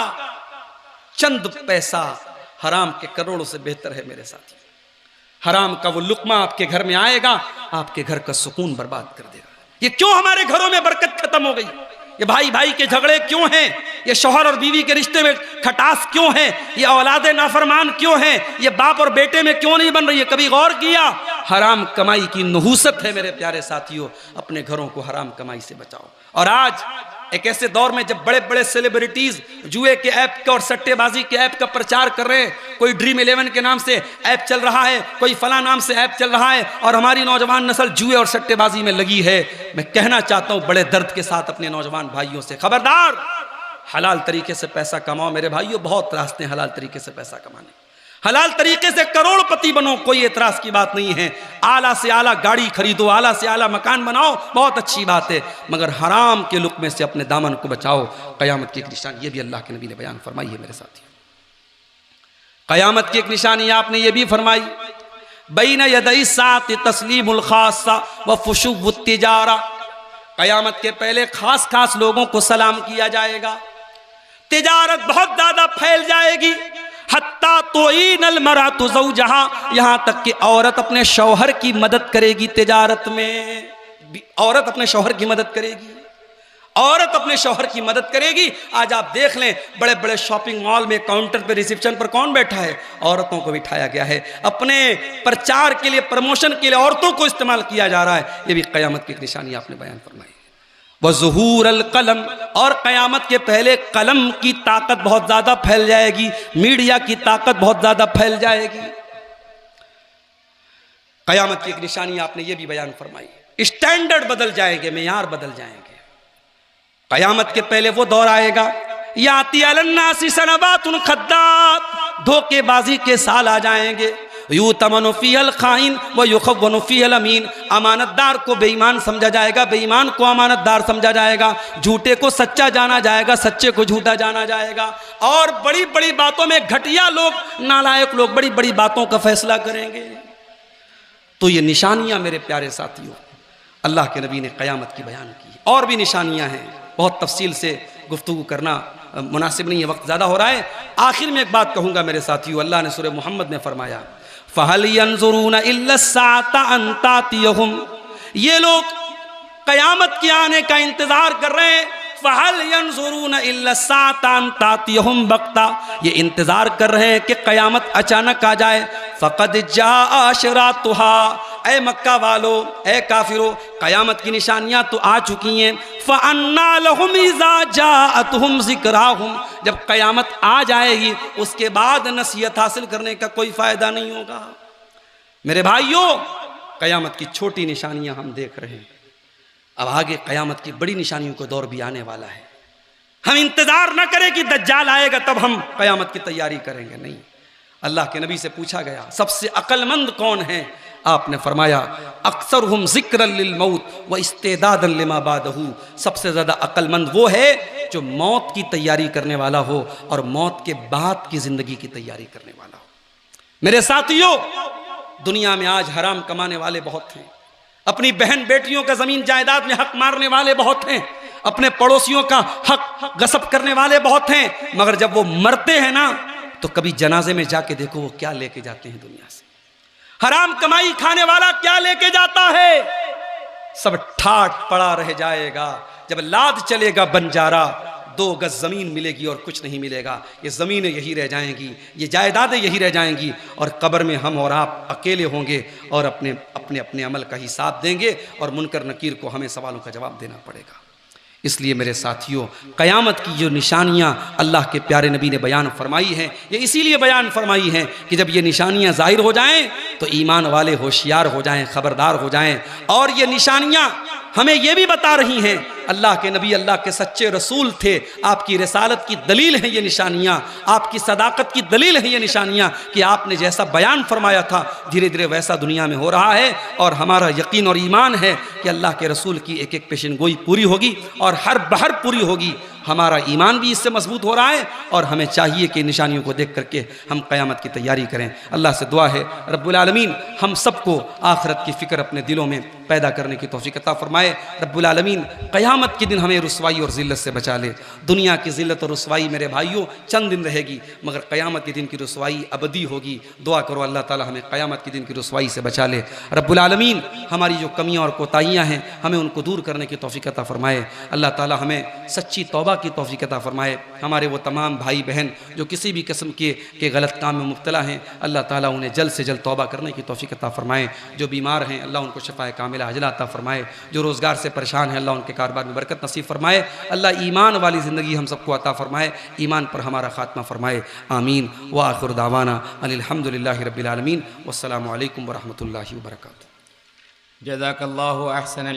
चंद पैसा हराम के करोड़ों से बेहतर है मेरे साथी। हराम का वो लुकमा आपके घर में आएगा, आपके घर का सुकून बर्बाद कर देगा। ये क्यों हमारे घरों में बरकत खत्म हो गई? ये भाई भाई के झगड़े क्यों हैं? ये शौहर और बीवी के रिश्ते में खटास क्यों है? ये औलादे नाफरमान क्यों हैं? ये बाप और बेटे में क्यों नहीं बन रही है? कभी गौर किया? हराम कमाई की नहुसत है मेरे प्यारे साथियों। अपने घरों को हराम कमाई से बचाओ। और आज एक ऐसे दौर में जब बड़े बड़े सेलिब्रिटीज जुए के ऐप का और सट्टेबाजी के ऐप का प्रचार कर रहे हैं, कोई ड्रीम 11 के नाम से ऐप चल रहा है, कोई फला नाम से ऐप चल रहा है और हमारी नौजवान नस्ल जुए और सट्टेबाजी में लगी है। मैं कहना चाहता हूं बड़े दर्द के साथ अपने नौजवान भाइयों से, खबरदार, हलाल तरीके से पैसा कमाओ मेरे भाइयों। बहुत रास्ते हैं हलाल तरीके से पैसा कमाने, हलाल तरीके से करोड़पति बनो, कोई एतराज की बात नहीं है। आला से आला गाड़ी खरीदो, आला से आला मकान बनाओ, बहुत अच्छी बात है, मगर हराम के लुक़मे से अपने दामन को बचाओ। क़यामत की एक निशानी ये भी अल्लाह के नबी ने बयान फरमाई है मेरे साथी। क़यामत की एक निशानी आपने ये भी फरमाई, बैन यदै सात तस्लीमुल खासा व फुशुव्वुत तिजारा, क़यामत के पहले खास खास लोगों को सलाम किया जाएगा, तिजारत बहुत ज़्यादा फैल जाएगी। हत्ता तोईनल मरातु ज़ौजहा, यहाँ तक कि औरत अपने शौहर की मदद करेगी तिजारत में, औरत अपने शौहर की मदद करेगी। औरत अपने शौहर की मदद करेगी। आज आप देख लें, बड़े बड़े शॉपिंग मॉल में काउंटर पे, रिसेप्शन पर कौन बैठा है? औरतों को बिठाया गया है। अपने प्रचार के लिए, प्रमोशन के लिए औरतों को इस्तेमाल किया जा रहा है। ये भी क़यामत की एक निशानी आपने बयान फरमाई। वज़ुहूर अल कलम, और क़यामत के पहले कलम की ताकत बहुत ज़्यादा फैल जाएगी, मीडिया की ताकत बहुत ज़्यादा फैल जाएगी। क़यामत की एक निशानी आपने ये भी बयान फरमाई। स्टैंडर्ड बदल जाएंगे, मेयार बदल जाएंगे। क़यामत के पहले वो दौर आएगा, याती अलन्नासी सनवातुन खद्दाब, धोखेबाजी के साल आ जाएंगे। यूतमनु फीहल खाइन व युखव्वनु फीहल अमीन, अमानतदार को बेईमान समझा जाएगा, बेईमान को अमानतदार समझा जाएगा, झूठे को सच्चा जाना जाएगा, सच्चे को झूठा जाना जाएगा। और बड़ी बड़ी बातों में घटिया लोग, नालायक लोग बड़ी बड़ी बातों का फैसला करेंगे। तो ये निशानियां मेरे प्यारे साथियों, अल्लाह के नबी ने क़यामत की बयान की। और भी निशानियां हैं, बहुत तफसील से गुफ्तगू करना मुनासिब नहीं है, वक्त ज़्यादा हो रहा है। आखिर में एक बात कहूँगा मेरे साथियों, अल्लाह ने सूरह मोहम्मद में फरमाया, फ़हल यंज़ुरूना इल्ला अस्साअता अन तातियहुम, ये लोग क़यामत के आने का इंतज़ार कर रहे हैं। फ़हल यंज़ुरूना इल्ला अस्साअता अन तातियहुम बग़्ता, ये इंतज़ार कर रहे हैं कि क़यामत अचानक आ जाए। फ़क़द जाअ अशरातुहा, ए मक्का वालो, ए काफिरो, क़यामत की निशानियाँ तो आ चुकी हैं। फ़अन्ना लहुम इज़ा जाअतहुम ज़िक्राहुम, जब क़यामत आ जाएगी उसके बाद नसीहत हासिल करने का कोई फ़ायदा नहीं होगा। मेरे भाइयों, क़यामत की छोटी निशानियाँ हम देख रहे हैं, अब आगे क़यामत की बड़ी निशानियों का दौर भी आने वाला है। हम इंतज़ार न करें कि दज्जाल आएगा तब हम क़यामत की तैयारी करेंगे, नहीं। अल्लाह के नबी से पूछा गया, सबसे अक्लमंद कौन है? आपने फरमाया, अक्सरुहुम ज़िक्रन लिल मौत व इस्तेदादन लिमा बादहू, सबसे ज़्यादा अक्लमंद वो है जो मौत की तैयारी करने वाला हो और मौत के बाद की ज़िंदगी की तैयारी करने वाला हो। मेरे साथियों, दुनिया में आज हराम कमाने वाले बहुत हैं, अपनी बहन बेटियों का ज़मीन जायदाद में हक मारने वाले बहुत हैं, अपने पड़ोसियों का हक गसब करने वाले बहुत हैं, मगर जब वो मरते हैं ना तो कभी जनाजे में जाके देखो वो क्या लेके जाते हैं दुनिया से। हराम कमाई खाने वाला क्या लेके जाता है? सब ठाट पड़ा रह जाएगा। जब लाद चलेगा बंजारा, 2 गज जमीन मिलेगी और कुछ नहीं मिलेगा। ये जमीनें यही रह जाएंगी, ये जायदादें यही रह जाएंगी, और कब्र में हम और आप अकेले होंगे और अपने अपने अपने अमल का हिसाब देंगे और मुनकर नकीर को हमें सवालों का जवाब देना पड़ेगा। इसलिए मेरे साथियों, क़यामत की जो निशानियाँ अल्लाह के प्यारे नबी ने बयान फरमाई हैं, ये इसीलिए बयान फरमाई हैं कि जब ये निशानियाँ ज़ाहिर हो जाएं तो ईमान वाले होशियार हो जाएं, ख़बरदार हो जाएं। और ये निशानियाँ हमें ये भी बता रही हैं, अल्लाह के नबी अल्लाह के सच्चे रसूल थे, आपकी रिसालत की दलील हैं ये निशानियाँ, आपकी सदाकत की दलील हैं ये निशानियाँ कि आपने जैसा बयान फरमाया था धीरे धीरे वैसा दुनिया में हो रहा है। और हमारा यकीन और ईमान है कि अल्लाह के रसूल की एक एक पेशन गोई पूरी होगी और हर बहर पूरी होगी। हमारा ईमान भी इससे मजबूत हो रहा है और हमें चाहिए कि निशानियों को देख करके हम क़यामत की तैयारी करें। अल्लाह से दुआ है रब्बुल आलमीन हम सबको आखिरत की फ़िक्र अपने दिलों में पैदा करने की तौफ़ीक़ अता फ़रमाए। रब्बुल आलमीन क़यामत के दिन हमें रुसवाई और ज़िल्लत से बचा ले। दुनिया की ज़िल्लत और रुसवाई मेरे भाइयों चंद दिन रहेगी, मगर क़यामत के दिन की रुसवाई अबदी होगी। दुआ करो अल्लाह ताला हमें क़यामत के दिन की रुसवाई से बचा ले। रब्बुल आलमीन हमारी जो कमियाँ और कोताहियाँ हैं हमें उनको दूर करने की तौफ़ीक़ अता फ़रमाए। अल्लाह ताला हमें सच्ची तौबा की तौफ़ीक़ अता फ़रमाए। हमारे वो तमाम भाई बहन जो किसी भी किस्म के गलत काम में मुब्तला हैं, अल्लाह ताला उन्हें जल्द से जल्द तौबा करने की तौफ़ीक़ अता फ़रमाए। जो बीमार हैं अल्लाह उनको शफ़ाए कामिला अजला अता फ़रमाए। जो रोज़गार से परेशान हैं अल्लाह उनके कारोबार में बरकत नसीब फ़रमाए। अल्लाह ईमान वाली ज़िंदगी हम सबको अता फ़रमाए, ईमान पर हमारा ख़ात्मा फ़रमाए। आमीन व आखिर दावाना अनिल हम्दुलिल्लाहि रब्बिल आलमीन। वस्सलामु अलैकुम व रहमतुल्लाहि व बरकातुहू। जज़ाकल्लाहु अहसन।